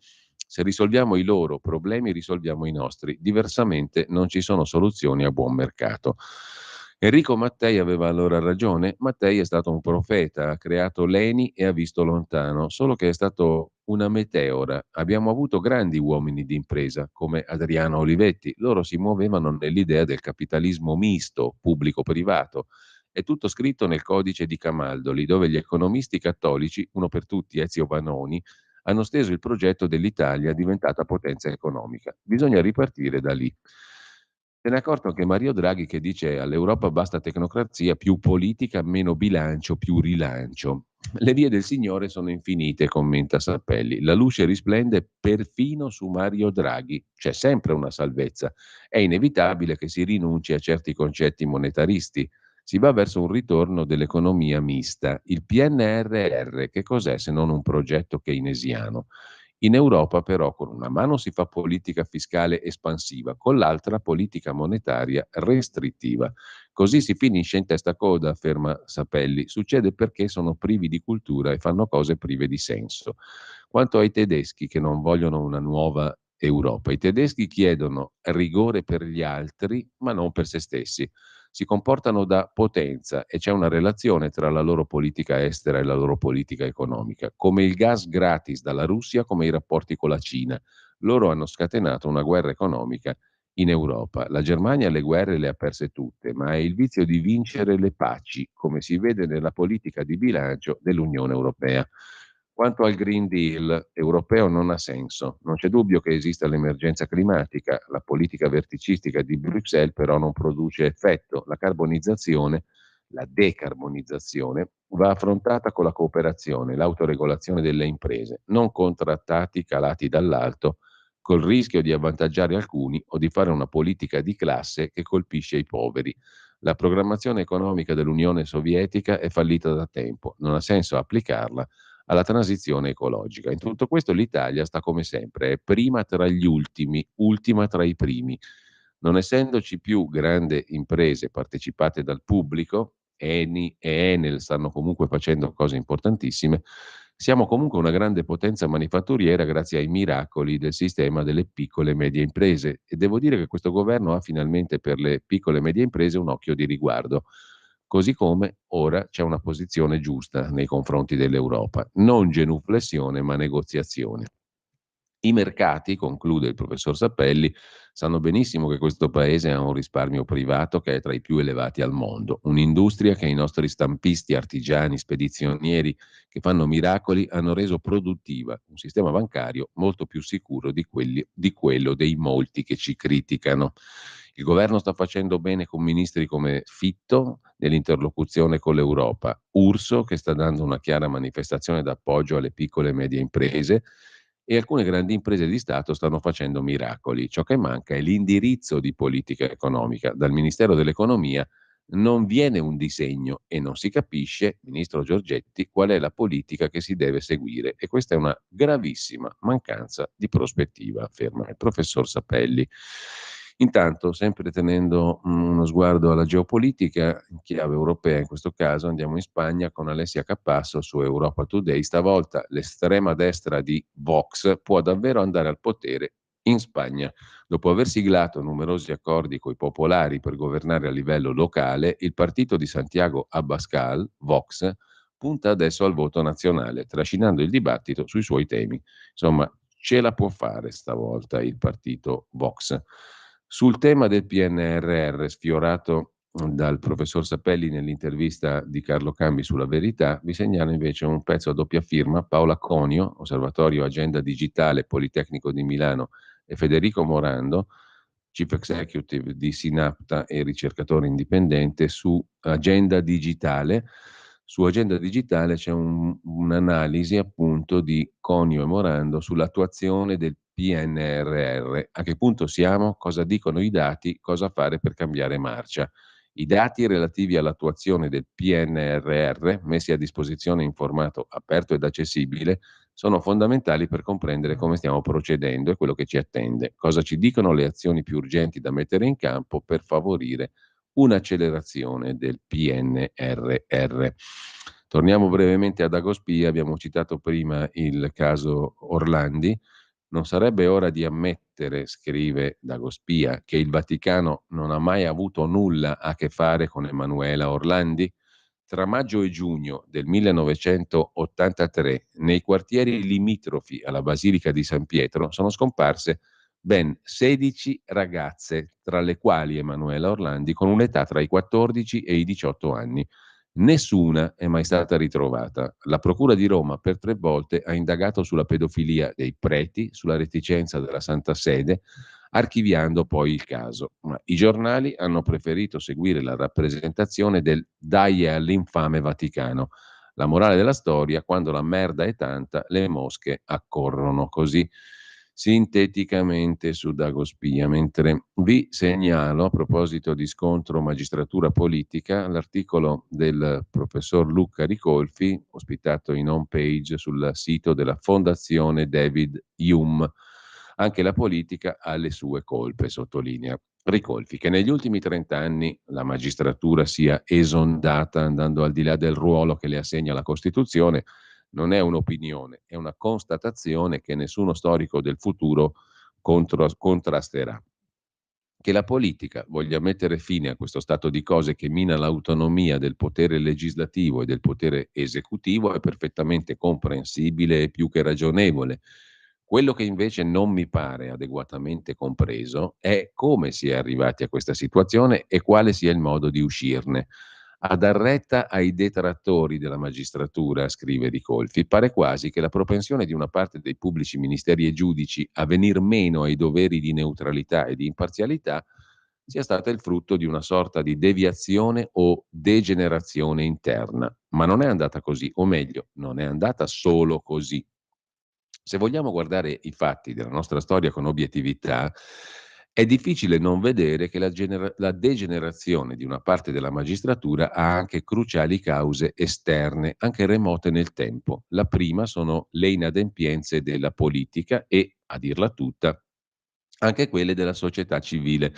Se risolviamo i loro problemi, risolviamo i nostri. Diversamente non ci sono soluzioni a buon mercato. Enrico Mattei aveva allora ragione. Mattei è stato un profeta, ha creato l'ENI e ha visto lontano, solo che è stato una meteora. Abbiamo avuto grandi uomini di impresa come Adriano Olivetti, loro si muovevano nell'idea del capitalismo misto, pubblico-privato. È tutto scritto nel codice di Camaldoli, dove gli economisti cattolici, uno per tutti Ezio Vanoni, hanno steso il progetto dell'Italia diventata potenza economica. Bisogna ripartire da lì. Se ne è accorto anche Mario Draghi che dice all'Europa basta tecnocrazia, più politica, meno bilancio, più rilancio. Le vie del Signore sono infinite, commenta Sapelli. La luce risplende perfino su Mario Draghi. C'è sempre una salvezza. È inevitabile che si rinunci a certi concetti monetaristi. Si va verso un ritorno dell'economia mista. Il PNRR, che cos'è se non un progetto keynesiano? In Europa però con una mano si fa politica fiscale espansiva, con l'altra politica monetaria restrittiva. Così si finisce in testa coda, afferma Sapelli. Succede perché sono privi di cultura e fanno cose prive di senso. Quanto ai tedeschi che non vogliono una nuova Europa, i tedeschi chiedono rigore per gli altri, ma non per se stessi. Si comportano da potenza e c'è una relazione tra la loro politica estera e la loro politica economica, come il gas gratis dalla Russia, come i rapporti con la Cina. Loro hanno scatenato una guerra economica in Europa. La Germania le guerre le ha perse tutte, ma è il vizio di vincere le paci, come si vede nella politica di bilancio dell'Unione Europea. Quanto al Green Deal europeo non ha senso. Non c'è dubbio che esista l'emergenza climatica, la politica verticistica di Bruxelles però non produce effetto. La carbonizzazione, la decarbonizzazione va affrontata con la cooperazione, l'autoregolazione delle imprese, non con trattati calati dall'alto col rischio di avvantaggiare alcuni o di fare una politica di classe che colpisce i poveri. La programmazione economica dell'Unione Sovietica è fallita da tempo, non ha senso applicarla alla transizione ecologica. In tutto questo l'Italia sta come sempre, è prima tra gli ultimi, ultima tra i primi. Non essendoci più grandi imprese partecipate dal pubblico, Eni e Enel stanno comunque facendo cose importantissime, siamo comunque una grande potenza manifatturiera grazie ai miracoli del sistema delle piccole e medie imprese e devo dire che questo governo ha finalmente per le piccole e medie imprese un occhio di riguardo, così come ora c'è una posizione giusta nei confronti dell'Europa, non genuflessione ma negoziazione. I mercati, conclude il professor Sappelli, sanno benissimo che questo paese ha un risparmio privato che è tra i più elevati al mondo, un'industria che i nostri stampisti, artigiani, spedizionieri che fanno miracoli hanno reso produttiva, un sistema bancario molto più sicuro di quello dei molti che ci criticano. Il governo sta facendo bene con ministri come Fitto nell'interlocuzione con l'Europa, Urso che sta dando una chiara manifestazione d'appoggio alle piccole e medie imprese, e alcune grandi imprese di Stato stanno facendo miracoli. Ciò che manca è l'indirizzo di politica economica. Dal Ministero dell'Economia non viene un disegno e non si capisce, ministro Giorgetti, qual è la politica che si deve seguire. E questa è una gravissima mancanza di prospettiva, afferma il professor Sapelli. Intanto, sempre tenendo uno sguardo alla geopolitica, in chiave europea in questo caso, andiamo in Spagna con Alessia Capasso su Europa Today. Stavolta l'estrema destra di Vox può davvero andare al potere in Spagna. Dopo aver siglato numerosi accordi coi popolari per governare a livello locale, il partito di Santiago Abascal, Vox, punta adesso al voto nazionale, trascinando il dibattito sui suoi temi. Insomma, ce la può fare stavolta il partito Vox. Sul tema del PNRR, sfiorato dal professor Sapelli nell'intervista di Carlo Cambi sulla Verità, vi segnalo invece un pezzo a doppia firma, Paola Conio, Osservatorio Agenda Digitale Politecnico di Milano, e Federico Morando, Chief Executive di Sinapta e ricercatore indipendente, su Agenda Digitale. Su Agenda Digitale c'è un'analisi appunto di Conio e Morando sull'attuazione del PNRR. A che punto siamo? Cosa dicono i dati? Cosa fare per cambiare marcia? I dati relativi all'attuazione del PNRR, messi a disposizione in formato aperto ed accessibile, sono fondamentali per comprendere come stiamo procedendo e quello che ci attende. Cosa ci dicono le azioni più urgenti da mettere in campo per favorire un'accelerazione del PNRR. Torniamo brevemente ad Agospia, abbiamo citato prima il caso Orlandi. Non sarebbe ora di ammettere, scrive Dagospia, che il Vaticano non ha mai avuto nulla a che fare con Emanuela Orlandi? Tra maggio e giugno del 1983, nei quartieri limitrofi alla Basilica di San Pietro, sono scomparse ben 16 ragazze, tra le quali Emanuela Orlandi, con un'età tra i 14 e i 18 anni. Nessuna è mai stata ritrovata. La Procura di Roma per 3 volte ha indagato sulla pedofilia dei preti, sulla reticenza della Santa Sede, archiviando poi il caso. Ma i giornali hanno preferito seguire la rappresentazione del dai all'infame Vaticano. La morale della storia: quando la merda è tanta, le mosche accorrono. Così sinteticamente su Dagospia, mentre vi segnalo, a proposito di scontro magistratura politica, l'articolo del professor Luca Ricolfi, ospitato in home page sul sito della Fondazione David Hume. Anche la politica ha le sue colpe, sottolinea Ricolfi, che negli ultimi 30 anni la magistratura sia esondata andando al di là del ruolo che le assegna la Costituzione non è un'opinione, è una constatazione che nessuno storico del futuro contrasterà. Che la politica voglia mettere fine a questo stato di cose che mina l'autonomia del potere legislativo e del potere esecutivo è perfettamente comprensibile e più che ragionevole. Quello che invece non mi pare adeguatamente compreso è come si è arrivati a questa situazione e quale sia il modo di uscirne. A dar retta ai detrattori della magistratura, scrive Ricolfi, pare quasi che la propensione di una parte dei pubblici ministeri e giudici a venir meno ai doveri di neutralità e di imparzialità sia stata il frutto di una sorta di deviazione o degenerazione interna. Ma non è andata così, o meglio, non è andata solo così. Se vogliamo guardare i fatti della nostra storia con obiettività, È difficile non vedere che la degenerazione di una parte della magistratura ha anche cruciali cause esterne, anche remote nel tempo. La prima sono le inadempienze della politica e, a dirla tutta, anche quelle della società civile.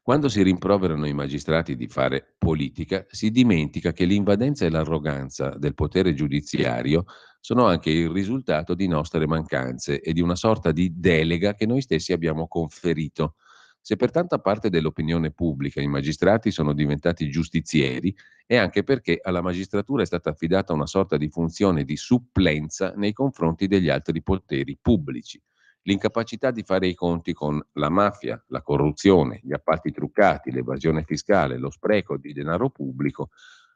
Quando si rimproverano i magistrati di fare politica, si dimentica che l'invadenza e l'arroganza del potere giudiziario sono anche il risultato di nostre mancanze e di una sorta di delega che noi stessi abbiamo conferito. Se per tanta parte dell'opinione pubblica i magistrati sono diventati giustizieri, è anche perché alla magistratura è stata affidata una sorta di funzione di supplenza nei confronti degli altri poteri pubblici. L'incapacità di fare i conti con la mafia, la corruzione, gli appalti truccati, l'evasione fiscale, lo spreco di denaro pubblico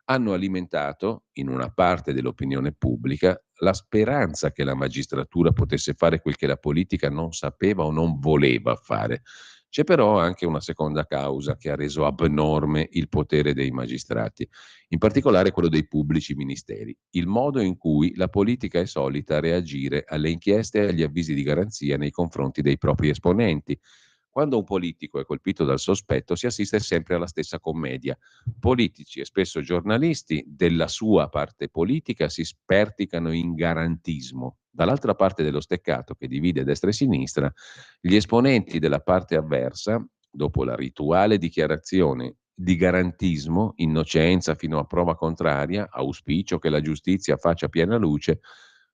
hanno alimentato, in una parte dell'opinione pubblica, la speranza che la magistratura potesse fare quel che la politica non sapeva o non voleva fare. C'è però anche una seconda causa che ha reso abnorme il potere dei magistrati, in particolare quello dei pubblici ministeri, il modo in cui la politica è solita reagire alle inchieste e agli avvisi di garanzia nei confronti dei propri esponenti. Quando un politico è colpito dal sospetto si assiste sempre alla stessa commedia. Politici e spesso giornalisti della sua parte politica si sperticano in garantismo. Dall'altra parte dello steccato che divide destra e sinistra, gli esponenti della parte avversa, dopo la rituale dichiarazione di garantismo, innocenza fino a prova contraria, auspicio che la giustizia faccia piena luce,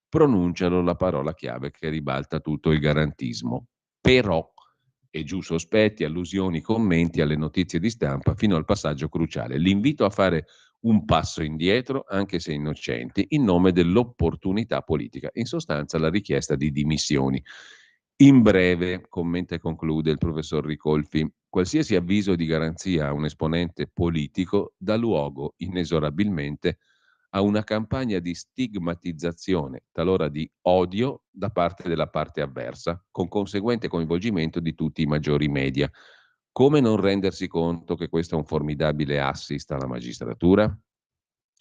pronunciano la parola chiave che ribalta tutto il garantismo. Però, e giù sospetti, allusioni, commenti alle notizie di stampa fino al passaggio cruciale. L'invito a fare un passo indietro, anche se innocenti, in nome dell'opportunità politica. In sostanza la richiesta di dimissioni. In breve, commenta e conclude il professor Ricolfi, qualsiasi avviso di garanzia a un esponente politico dà luogo inesorabilmente a una campagna di stigmatizzazione, talora di odio da parte della parte avversa, con conseguente coinvolgimento di tutti i maggiori media. Come non rendersi conto che questo è un formidabile assist alla magistratura?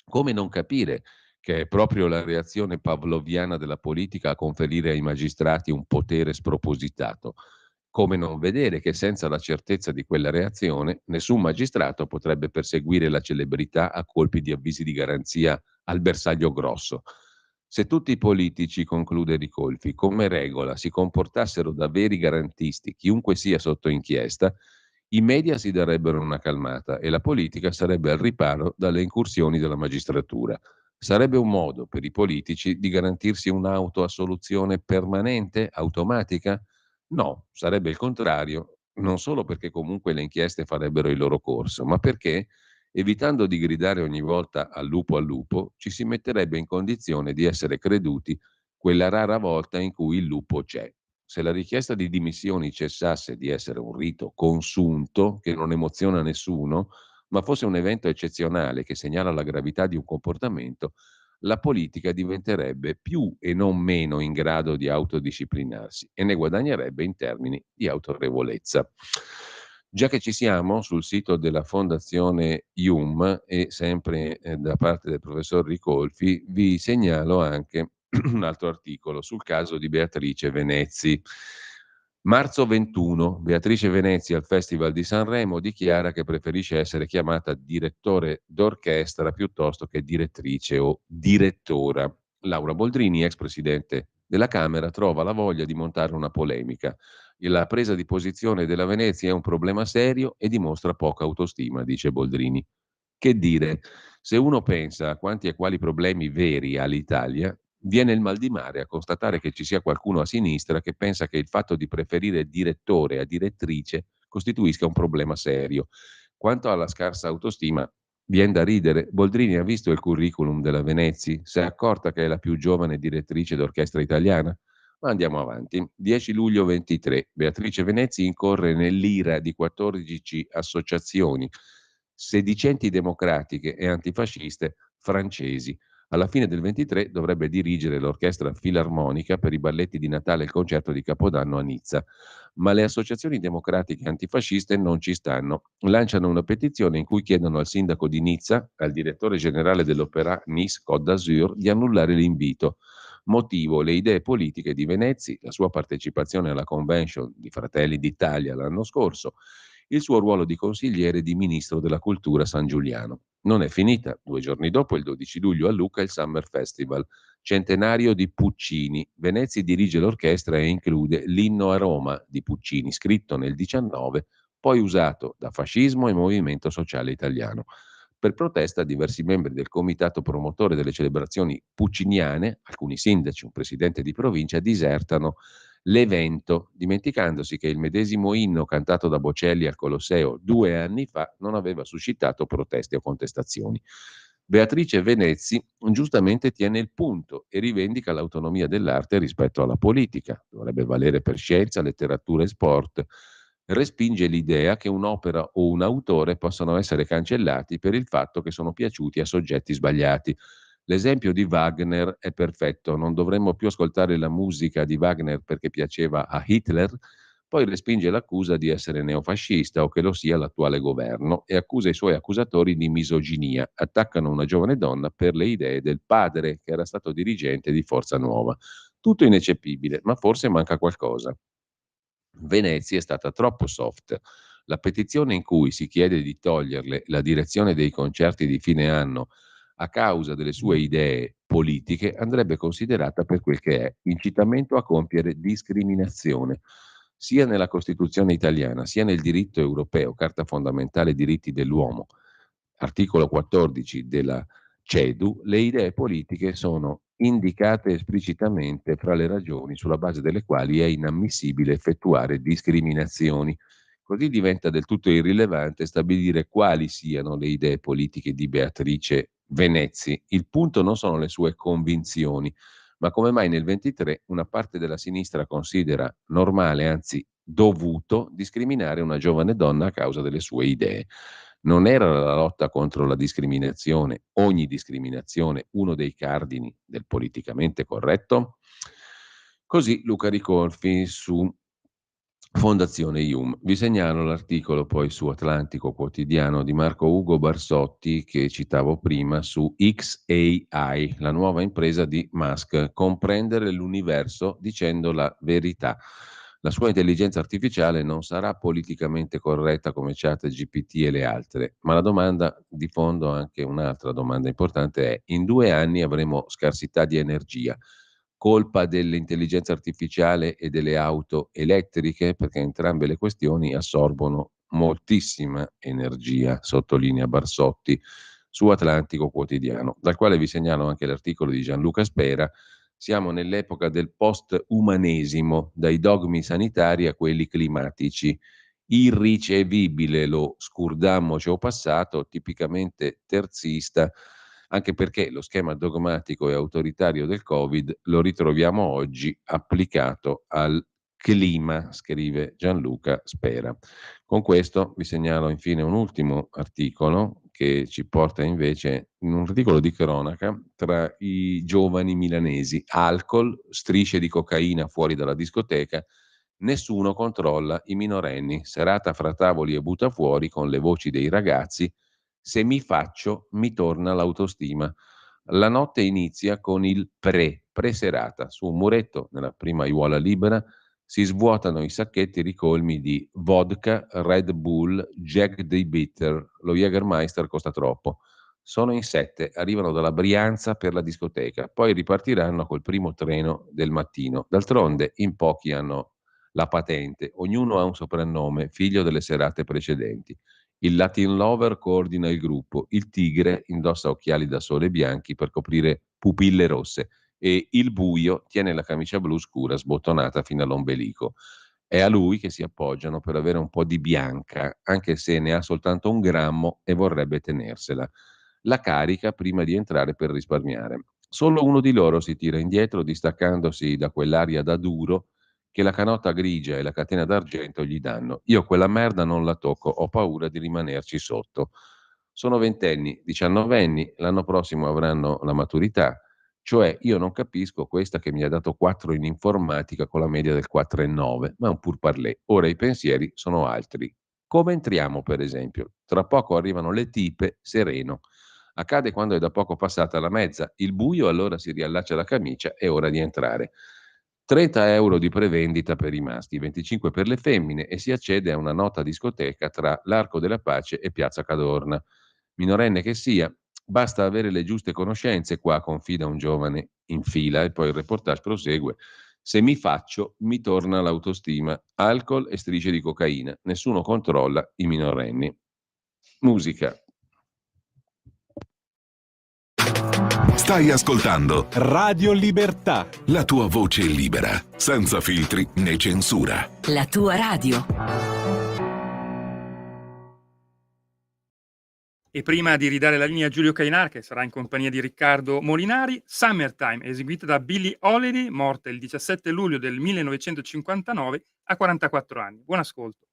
Come non capire che è proprio la reazione pavloviana della politica a conferire ai magistrati un potere spropositato? Come non vedere che senza la certezza di quella reazione nessun magistrato potrebbe perseguire la celebrità a colpi di avvisi di garanzia al bersaglio grosso? Se tutti i politici, conclude Ricolfi, come regola si comportassero da veri garantisti, chiunque sia sotto inchiesta, i media si darebbero una calmata e la politica sarebbe al riparo dalle incursioni della magistratura. Sarebbe un modo per i politici di garantirsi un'autoassoluzione permanente, automatica? No, sarebbe il contrario, non solo perché comunque le inchieste farebbero il loro corso, ma perché, evitando di gridare ogni volta al lupo, ci si metterebbe in condizione di essere creduti quella rara volta in cui il lupo c'è. Se la richiesta di dimissioni cessasse di essere un rito consunto che non emoziona nessuno, ma fosse un evento eccezionale che segnala la gravità di un comportamento, la politica diventerebbe più e non meno in grado di autodisciplinarsi e ne guadagnerebbe in termini di autorevolezza. Già che ci siamo, sul sito della Fondazione IUM e sempre da parte del professor Ricolfi, vi segnalo anche un altro articolo sul caso di Beatrice Venezzi. Marzo 21, Beatrice Venezzi al Festival di Sanremo dichiara che preferisce essere chiamata direttore d'orchestra piuttosto che direttrice o direttora. Laura Boldrini, ex presidente della Camera, trova la voglia di montare una polemica. La presa di posizione della Venezia è un problema serio e dimostra poca autostima, dice Boldrini. Che dire, se uno pensa a quanti e quali problemi veri ha l'Italia, viene il mal di mare a constatare che ci sia qualcuno a sinistra che pensa che il fatto di preferire direttore a direttrice costituisca un problema serio. Quanto alla scarsa autostima, viene da ridere. Boldrini ha visto il curriculum della Venezzi? Si è accorta che è la più giovane direttrice d'orchestra italiana? Ma andiamo avanti. 10 luglio 23. Beatrice Venezzi incorre nell'ira di 14 associazioni sedicenti democratiche e antifasciste francesi. Alla fine del 23 dovrebbe dirigere l'orchestra filarmonica per i balletti di Natale e il concerto di Capodanno a Nizza. Ma le associazioni democratiche antifasciste non ci stanno. Lanciano una petizione in cui chiedono al sindaco di Nizza, al direttore generale dell'Opéra Nice Côte d'Azur, di annullare l'invito. motivo le idee politiche di Venezi, la sua partecipazione alla convention di Fratelli d'Italia l'anno scorso, il suo ruolo di consigliere di ministro della cultura San Giuliano. Non è finita. 2 giorni dopo, il 12 luglio, a Lucca il Summer Festival, centenario di Puccini. Venezi dirige l'orchestra e include l'Inno a Roma di Puccini, scritto nel 19, poi usato da fascismo e movimento sociale italiano. Per protesta, diversi membri del comitato promotore delle celebrazioni pucciniane, alcuni sindaci, un presidente di provincia, disertano l'evento, dimenticandosi che il medesimo inno cantato da Bocelli al Colosseo 2 anni fa non aveva suscitato proteste o contestazioni. Beatrice Venezi giustamente tiene il punto e rivendica l'autonomia dell'arte rispetto alla politica. Dovrebbe valere per scienza, letteratura e sport. Respinge l'idea che un'opera o un autore possano essere cancellati per il fatto che sono piaciuti a soggetti sbagliati. L'esempio di Wagner è perfetto, non dovremmo più ascoltare la musica di Wagner perché piaceva a Hitler, poi respinge l'accusa di essere neofascista o che lo sia l'attuale governo e accusa i suoi accusatori di misoginia. Attaccano una giovane donna per le idee del padre che era stato dirigente di Forza Nuova. Tutto ineccepibile, ma forse manca qualcosa. Venezia è stata troppo soft. La petizione in cui si chiede di toglierle la direzione dei concerti di fine anno a causa delle sue idee politiche andrebbe considerata per quel che è, incitamento a compiere discriminazione. Sia nella Costituzione italiana, sia nel diritto europeo, Carta fondamentale diritti dell'uomo, articolo 14 della CEDU, le idee politiche sono indicate esplicitamente fra le ragioni sulla base delle quali è inammissibile effettuare discriminazioni. Così diventa del tutto irrilevante stabilire quali siano le idee politiche di Beatrice Venezi. Il punto non sono le sue convinzioni, ma come mai nel 23 una parte della sinistra considera normale, anzi dovuto, discriminare una giovane donna a causa delle sue idee. Non era la lotta contro la discriminazione, ogni discriminazione, uno dei cardini del politicamente corretto? Così Luca Ricolfi su Fondazione IUM. Vi segnalo l'articolo poi su Atlantico Quotidiano di Marco Ugo Barsotti che citavo prima su XAI, la nuova impresa di Musk, comprendere l'universo dicendo la verità. La sua intelligenza artificiale non sarà politicamente corretta come ChatGPT e le altre, ma la domanda di fondo, anche un'altra domanda importante è: in 2 anni avremo scarsità di energia? Colpa dell'intelligenza artificiale e delle auto elettriche, perché entrambe le questioni assorbono moltissima energia, sottolinea Barsotti su Atlantico Quotidiano, dal quale vi segnalo anche l'articolo di Gianluca Spera. Siamo nell'epoca del post-umanesimo, dai dogmi sanitari a quelli climatici. Irricevibile lo scurdammoci passato, tipicamente terzista, anche perché lo schema dogmatico e autoritario del Covid lo ritroviamo oggi applicato al clima, scrive Gianluca Spera. Con questo vi segnalo infine un ultimo articolo che ci porta invece in un articolo di cronaca tra i giovani milanesi. Alcol, strisce di cocaina fuori dalla discoteca, nessuno controlla i minorenni. Serata fra tavoli e butta fuori con le voci dei ragazzi. Se mi faccio, mi torna l'autostima. La notte inizia con il pre-serata. Su un muretto, nella prima aiuola libera, si svuotano i sacchetti ricolmi di vodka, Red Bull, Jack the Bitter. Lo Jägermeister costa troppo. Sono in 7, arrivano dalla Brianza per la discoteca, poi ripartiranno col primo treno del mattino. D'altronde, in pochi hanno la patente, ognuno ha un soprannome, figlio delle serate precedenti. Il Latin Lover coordina il gruppo, il Tigre indossa occhiali da sole bianchi per coprire pupille rosse e il Buio tiene la camicia blu scura sbottonata fino all'ombelico. È a lui che si appoggiano per avere un po' di bianca, anche se ne ha soltanto 1 grammo e vorrebbe tenersela. La carica prima di entrare per risparmiare. Solo uno di loro si tira indietro distaccandosi da quell'aria da duro che la canotta grigia e la catena d'argento gli danno. Io quella merda non la tocco, ho paura di rimanerci sotto. Sono 20enni, 19enni, l'anno prossimo avranno la maturità, cioè io non capisco questa che mi ha dato 4 in informatica con la media del 4,9, ma è un pur parlé. Ora i pensieri sono altri. Come entriamo, per esempio? Tra poco arrivano le tipe, sereno. Accade quando è da poco passata la mezza, il buio, allora si riallaccia la camicia, è ora di entrare. 30 euro di prevendita per i maschi, 25 per le femmine e si accede a una nota discoteca tra l'Arco della Pace e Piazza Cadorna. Minorenne che sia, basta avere le giuste conoscenze, qua confida un giovane in fila, e poi il reportage prosegue. Se mi faccio, mi torna l'autostima. Alcol e strisce di cocaina. Nessuno controlla i minorenni. Musica. Stai ascoltando Radio Libertà. la tua voce libera, senza filtri né censura. La tua radio. E prima di ridare la linea a Giulio Cainar, che sarà in compagnia di Riccardo Molinari, Summertime, eseguita da Billie Holiday, morta il 17 luglio del 1959 a 44 anni. Buon ascolto.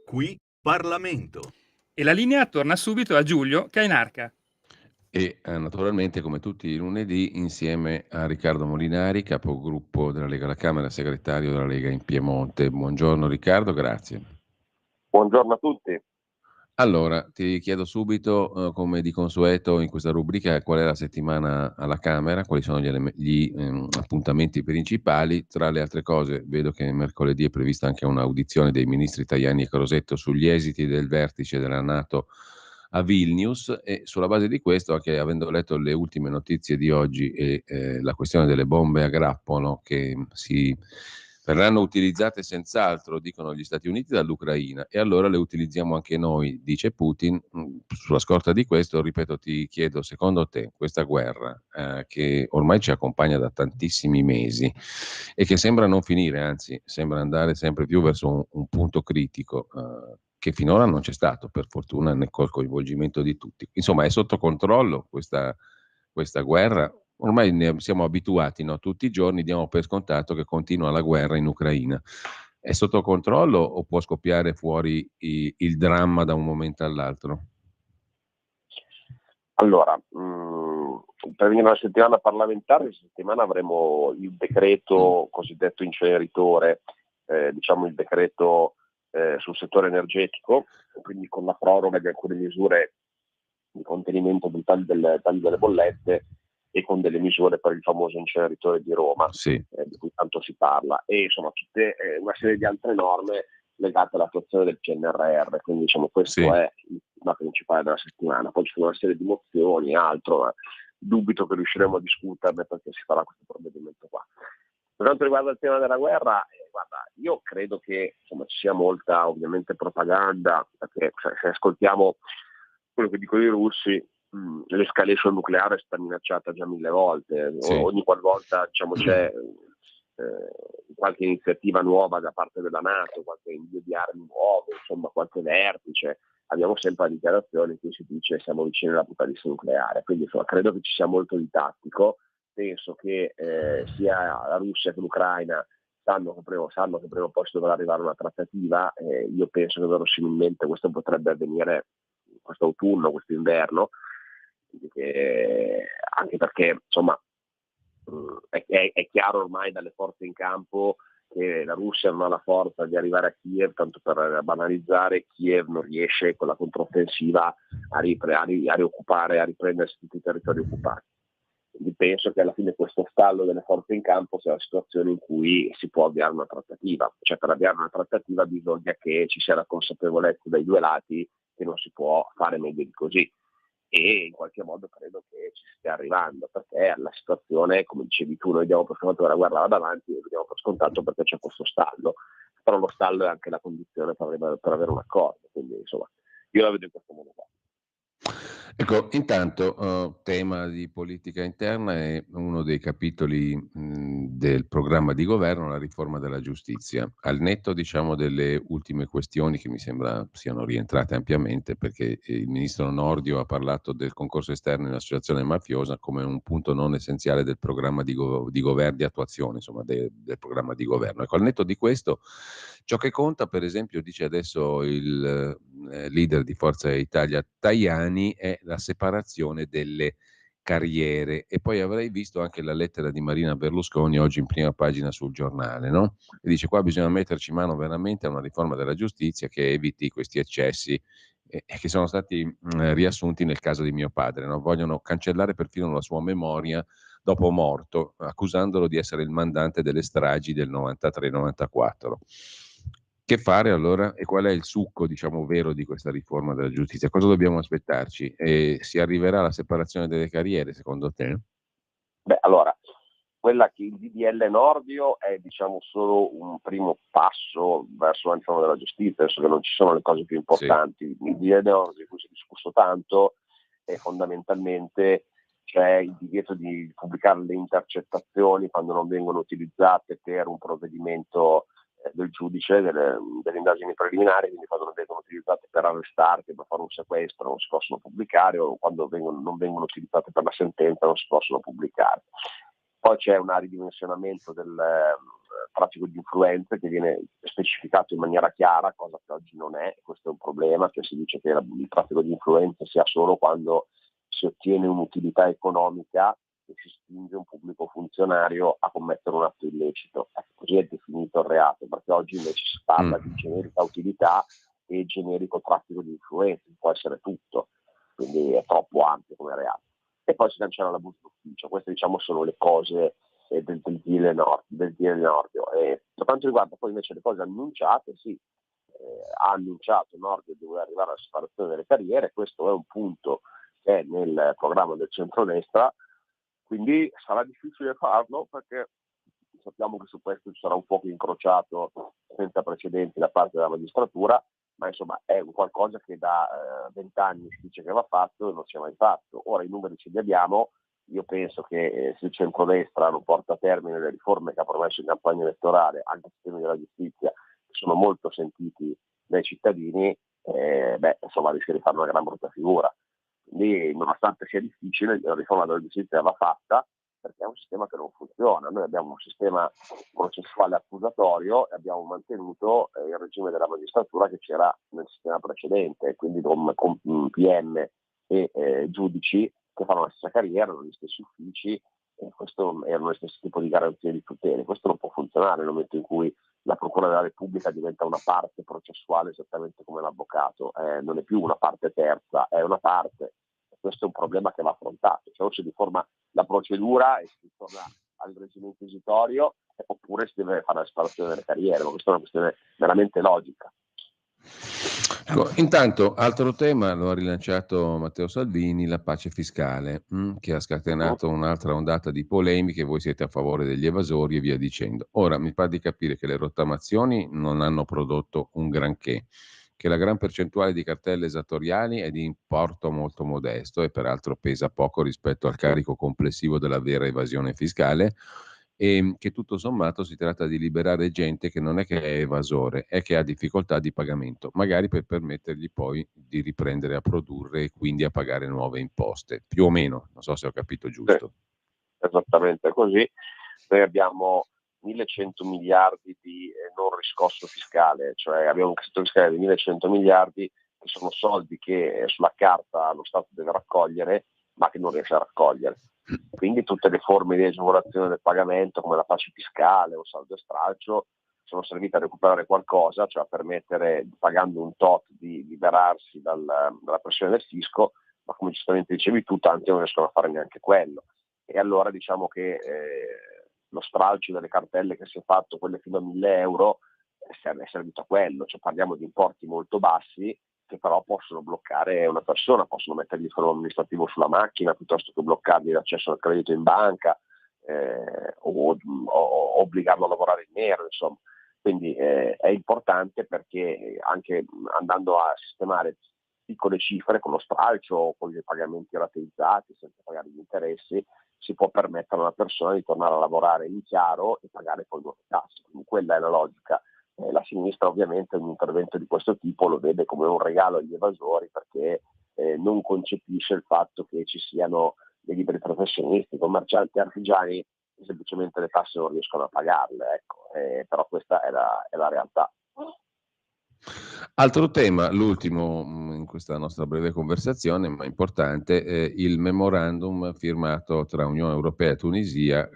Qui Parlamento. E la linea torna subito a Giulio Cainarca. E naturalmente, come tutti i lunedì, insieme a Riccardo Molinari, capogruppo della Lega alla Camera, segretario della Lega in Piemonte. Buongiorno Riccardo, grazie. Buongiorno a tutti. Allora, ti chiedo subito, come di consueto in questa rubrica, qual è la settimana alla Camera, quali sono gli appuntamenti principali. Tra le altre cose, vedo che mercoledì è prevista anche un'audizione dei ministri Tajani e Crosetto sugli esiti del vertice della NATO a Vilnius, e sulla base di questo, anche avendo letto le ultime notizie di oggi e la questione delle bombe a grappolo che verranno utilizzate senz'altro, dicono gli Stati Uniti, dall'Ucraina, e allora le utilizziamo anche noi, dice Putin. Sulla scorta di questo, ripeto, ti chiedo, secondo te questa guerra che ormai ci accompagna da tantissimi mesi e che sembra non finire, anzi sembra andare sempre più verso un punto critico, che finora non c'è stato, per fortuna, col coinvolgimento di tutti. Insomma, è sotto controllo questa guerra? Ormai ne siamo abituati, no? Tutti i giorni diamo per scontato che continua la guerra in Ucraina. È sotto controllo o può scoppiare fuori il dramma da un momento all'altro? Allora, per venire alla settimana parlamentare, questa settimana avremo il decreto cosiddetto inceneritore, diciamo il decreto sul settore energetico, quindi con la proroga di alcune misure di contenimento del taglio delle bollette e con delle misure per il famoso inceneritore di Roma, Sì. di cui tanto si parla, e insomma tutte una serie di altre norme legate all'attuazione del PNRR, quindi diciamo questo Sì. è il tema principale della settimana. Poi ci sono una serie di mozioni e altro, ma dubito che riusciremo a discuterne perché si farà questo provvedimento qua. Per quanto riguarda il tema della guerra, guarda, io credo che insomma ci sia molta ovviamente propaganda, perché se ascoltiamo quello che dicono i russi, l'escalation nucleare sta minacciata già 1000 volte, Sì. ogni qualvolta diciamo, c'è qualche iniziativa nuova da parte della NATO, qualche invio di armi nuove, insomma qualche vertice, abbiamo sempre la dichiarazione in cui si dice siamo vicini all'apocalisse nucleare, quindi insomma credo che ci sia molto di tattico. Penso che sia la Russia che l'Ucraina sanno che prima o poi si dovrà arrivare a una trattativa, io penso che verosimilmente questo potrebbe avvenire questo autunno, questo inverno, anche perché insomma è chiaro ormai dalle forze in campo che la Russia non ha la forza di arrivare a Kiev, tanto per banalizzare, Kiev non riesce con la controffensiva a rioccupare, a riprendersi tutti i territori occupati. Quindi penso che alla fine questo stallo delle forze in campo sia la situazione in cui si può avviare una trattativa, cioè per avviare una trattativa bisogna che ci sia la consapevolezza dai due lati che non si può fare meglio di così, e in qualche modo credo che ci stia arrivando, perché la situazione, come dicevi tu, noi diamo per scontato che la guerra vada avanti, lo diamo per scontato perché c'è questo stallo, però lo stallo è anche la condizione per avere un accordo, quindi insomma io la vedo in questo modo qua. Ecco, intanto tema di politica interna è uno dei capitoli del programma di governo, la riforma della giustizia. Al netto, diciamo, delle ultime questioni che mi sembra siano rientrate ampiamente, perché il ministro Nordio ha parlato del concorso esterno in associazione mafiosa come un punto non essenziale del programma di governo, di attuazione, insomma, del programma di governo. Ecco, al netto di questo, ciò che conta, per esempio, dice adesso il leader di Forza Italia Tajani, è la separazione delle carriere, e poi avrei visto anche la lettera di Marina Berlusconi oggi in prima pagina sul Giornale, no? E dice qua bisogna metterci mano veramente a una riforma della giustizia che eviti questi eccessi che sono stati riassunti nel caso di mio padre, no? Vogliono cancellare perfino la sua memoria dopo morto, accusandolo di essere il mandante delle stragi del 93-94. Che fare allora? E qual è il succo, diciamo, vero di questa riforma della giustizia? Cosa dobbiamo aspettarci? E si arriverà alla separazione delle carriere, secondo te? Beh, allora, quella che il DDL Nordio è diciamo solo un primo passo verso la riforma della giustizia, penso che non ci sono le cose più importanti. Sì. Il DDL Nordio, di cui si è discusso tanto, è fondamentalmente c'è il divieto di pubblicare le intercettazioni quando non vengono utilizzate per un provvedimento del giudice, delle indagini preliminari, quindi quando non vengono utilizzate per arrestarti, per fare un sequestro, non si possono pubblicare, o quando non vengono utilizzate per la sentenza non si possono pubblicare. Poi c'è un ridimensionamento del traffico di influenze che viene specificato in maniera chiara, cosa che oggi non è, questo è un problema, che si dice che il traffico di influenze sia solo quando si ottiene un'utilità economica e si spinge un pubblico funzionario a commettere un atto illecito. Così è definito il reato, perché oggi invece si parla di generica utilità e generico traffico di influenze, può essere tutto, quindi è troppo ampio come reato. E poi si cancella l'abuso d'ufficio. Queste diciamo sono le cose del DDL Nordio. E per quanto riguarda poi invece le cose annunciate, sì, ha annunciato Nordio di voler arrivare alla separazione delle carriere, questo è un punto che è nel programma del centrodestra, quindi sarà difficile farlo perché sappiamo che su questo ci sarà un fuoco incrociato senza precedenti da parte della magistratura, ma insomma è un qualcosa che da 20 anni si dice che va fatto e non si è mai fatto. Ora i numeri ce li abbiamo, io penso che se il centrodestra non porta a termine le riforme che ha promesso in campagna elettorale, anche il sistema della giustizia, che sono molto sentiti dai cittadini, insomma rischia di fare una gran brutta figura. Quindi nonostante sia difficile, la riforma della giustizia va fatta, perché è un sistema che non funziona. Noi abbiamo un sistema processuale accusatorio e abbiamo mantenuto il regime della magistratura che c'era nel sistema precedente, quindi con PM e giudici che fanno la stessa carriera, negli stessi uffici, e questo erano lo stesso tipo di garanzie di tutele. Questo non può funzionare nel momento in cui la Procura della Repubblica diventa una parte processuale esattamente come l'avvocato, non è più una parte terza, è una parte. questo è un problema che va affrontato, cioè o si riforma la procedura e si torna al regime inquisitorio, oppure si deve fare la separazione delle carriere, ma questa è una questione veramente logica. Intanto, altro tema lo ha rilanciato Matteo Salvini, la pace fiscale, che ha scatenato un'altra ondata di polemiche. Voi siete a favore degli evasori e via dicendo. Ora mi pare di capire che le rottamazioni non hanno prodotto un granché, che la gran percentuale di cartelle esattoriali è di importo molto modesto e peraltro pesa poco rispetto al carico complessivo della vera evasione fiscale, e che tutto sommato si tratta di liberare gente che non è che è evasore, è che ha difficoltà di pagamento, magari per permettergli poi di riprendere a produrre e quindi a pagare nuove imposte, più o meno, non so se ho capito giusto. Esattamente così. Noi abbiamo 1100 miliardi di non riscosso fiscale, cioè abbiamo un credito fiscale di 1100 miliardi che sono soldi che sulla carta lo Stato deve raccogliere ma che non riesce a raccogliere. Quindi tutte le forme di agevolazione del pagamento come la pace fiscale o saldo e stralcio sono servite a recuperare qualcosa, cioè a permettere, pagando un tot, di liberarsi dalla pressione del fisco, ma come giustamente dicevi tu, tanti non riescono a fare neanche quello. E allora diciamo che lo stralcio delle cartelle che si è fatto, quelle fino a 1.000 euro, è servito a quello, cioè parliamo di importi molto bassi che però possono bloccare una persona, possono mettergli il freno amministrativo sulla macchina piuttosto che bloccargli l'accesso al credito in banca o obbligarlo a lavorare in nero, insomma. Quindi è importante perché anche andando a sistemare piccole cifre con lo stralcio o con i pagamenti rateizzati senza pagare gli interessi, si può permettere a una persona di tornare a lavorare in chiaro e pagare poi nuove tasse. Quindi quella è la logica. La sinistra ovviamente un intervento di questo tipo lo vede come un regalo agli evasori perché non concepisce il fatto che ci siano dei liberi professionisti, commercianti, artigiani che semplicemente le tasse non riescono a pagarle, ecco. Però questa è la realtà. Altro tema, l'ultimo in questa nostra breve conversazione, ma importante, il memorandum firmato tra Unione Europea e Tunisia,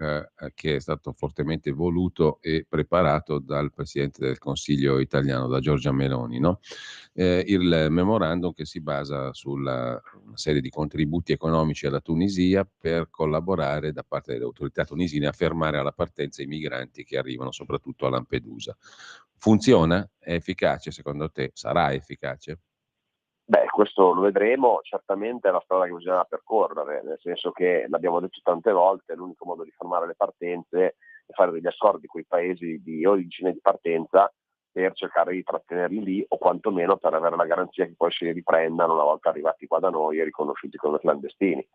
che è stato fortemente voluto e preparato dal Presidente del Consiglio italiano, da Giorgia Meloni, no? Il memorandum che si basa sulla una serie di contributi economici alla Tunisia per collaborare da parte delle autorità tunisine a fermare alla partenza i migranti che arrivano soprattutto a Lampedusa. Funziona? È efficace secondo te? Sarà efficace? Beh, questo lo vedremo, certamente è la strada che bisogna percorrere, nel senso che l'abbiamo detto tante volte, l'unico modo di fermare le partenze è fare degli accordi con i paesi di origine e di partenza per cercare di trattenerli lì o quantomeno per avere la garanzia che poi si riprendano una volta arrivati qua da noi e riconosciuti come clandestini.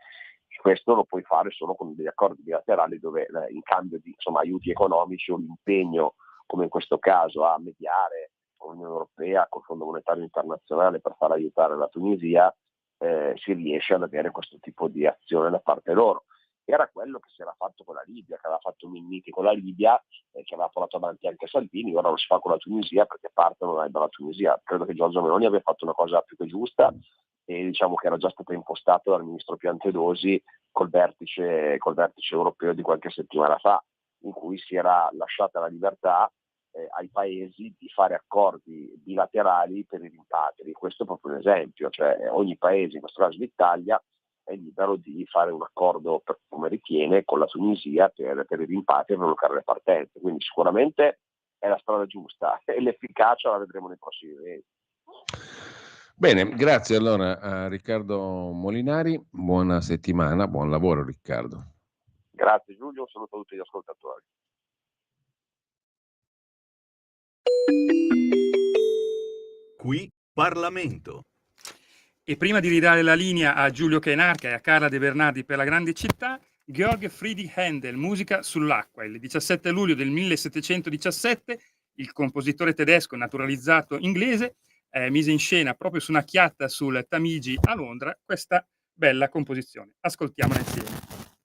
Questo lo puoi fare solo con degli accordi bilaterali dove in cambio di aiuti economici o l'impegno, come in questo caso, a mediare con l'Unione Europea, col Fondo Monetario Internazionale per far aiutare la Tunisia, si riesce ad avere questo tipo di azione da parte loro. Era quello che si era fatto con la Libia, che aveva fatto Minniti con la Libia, che aveva portato avanti anche Salvini, ora lo si fa con la Tunisia perché partono dalla Tunisia. Credo che Giorgia Meloni abbia fatto una cosa più che giusta e diciamo che era già stata impostata dal ministro Piantedosi col vertice europeo di qualche settimana fa, in cui si era lasciata la libertà ai paesi di fare accordi bilaterali per i rimpatri. Questo è proprio un esempio, cioè ogni paese, in questo caso l'Italia, è libero di fare un accordo come ritiene con la Tunisia per i rimpatri e per bloccare le partenze. Quindi sicuramente è la strada giusta e l'efficacia la vedremo nei prossimi mesi. Bene, grazie allora a Riccardo Molinari, buona settimana, buon lavoro Riccardo. Grazie Giulio, un saluto a tutti gli ascoltatori. Qui Parlamento. E prima di ridare la linea a Giulio Cainarca e a Carla De Bernardi per la grande città, Georg Friedrich Händel, musica sull'acqua. Il 17 luglio del 1717 il compositore tedesco naturalizzato inglese mise in scena proprio su una chiatta sul Tamigi a Londra questa bella composizione. Ascoltiamola insieme.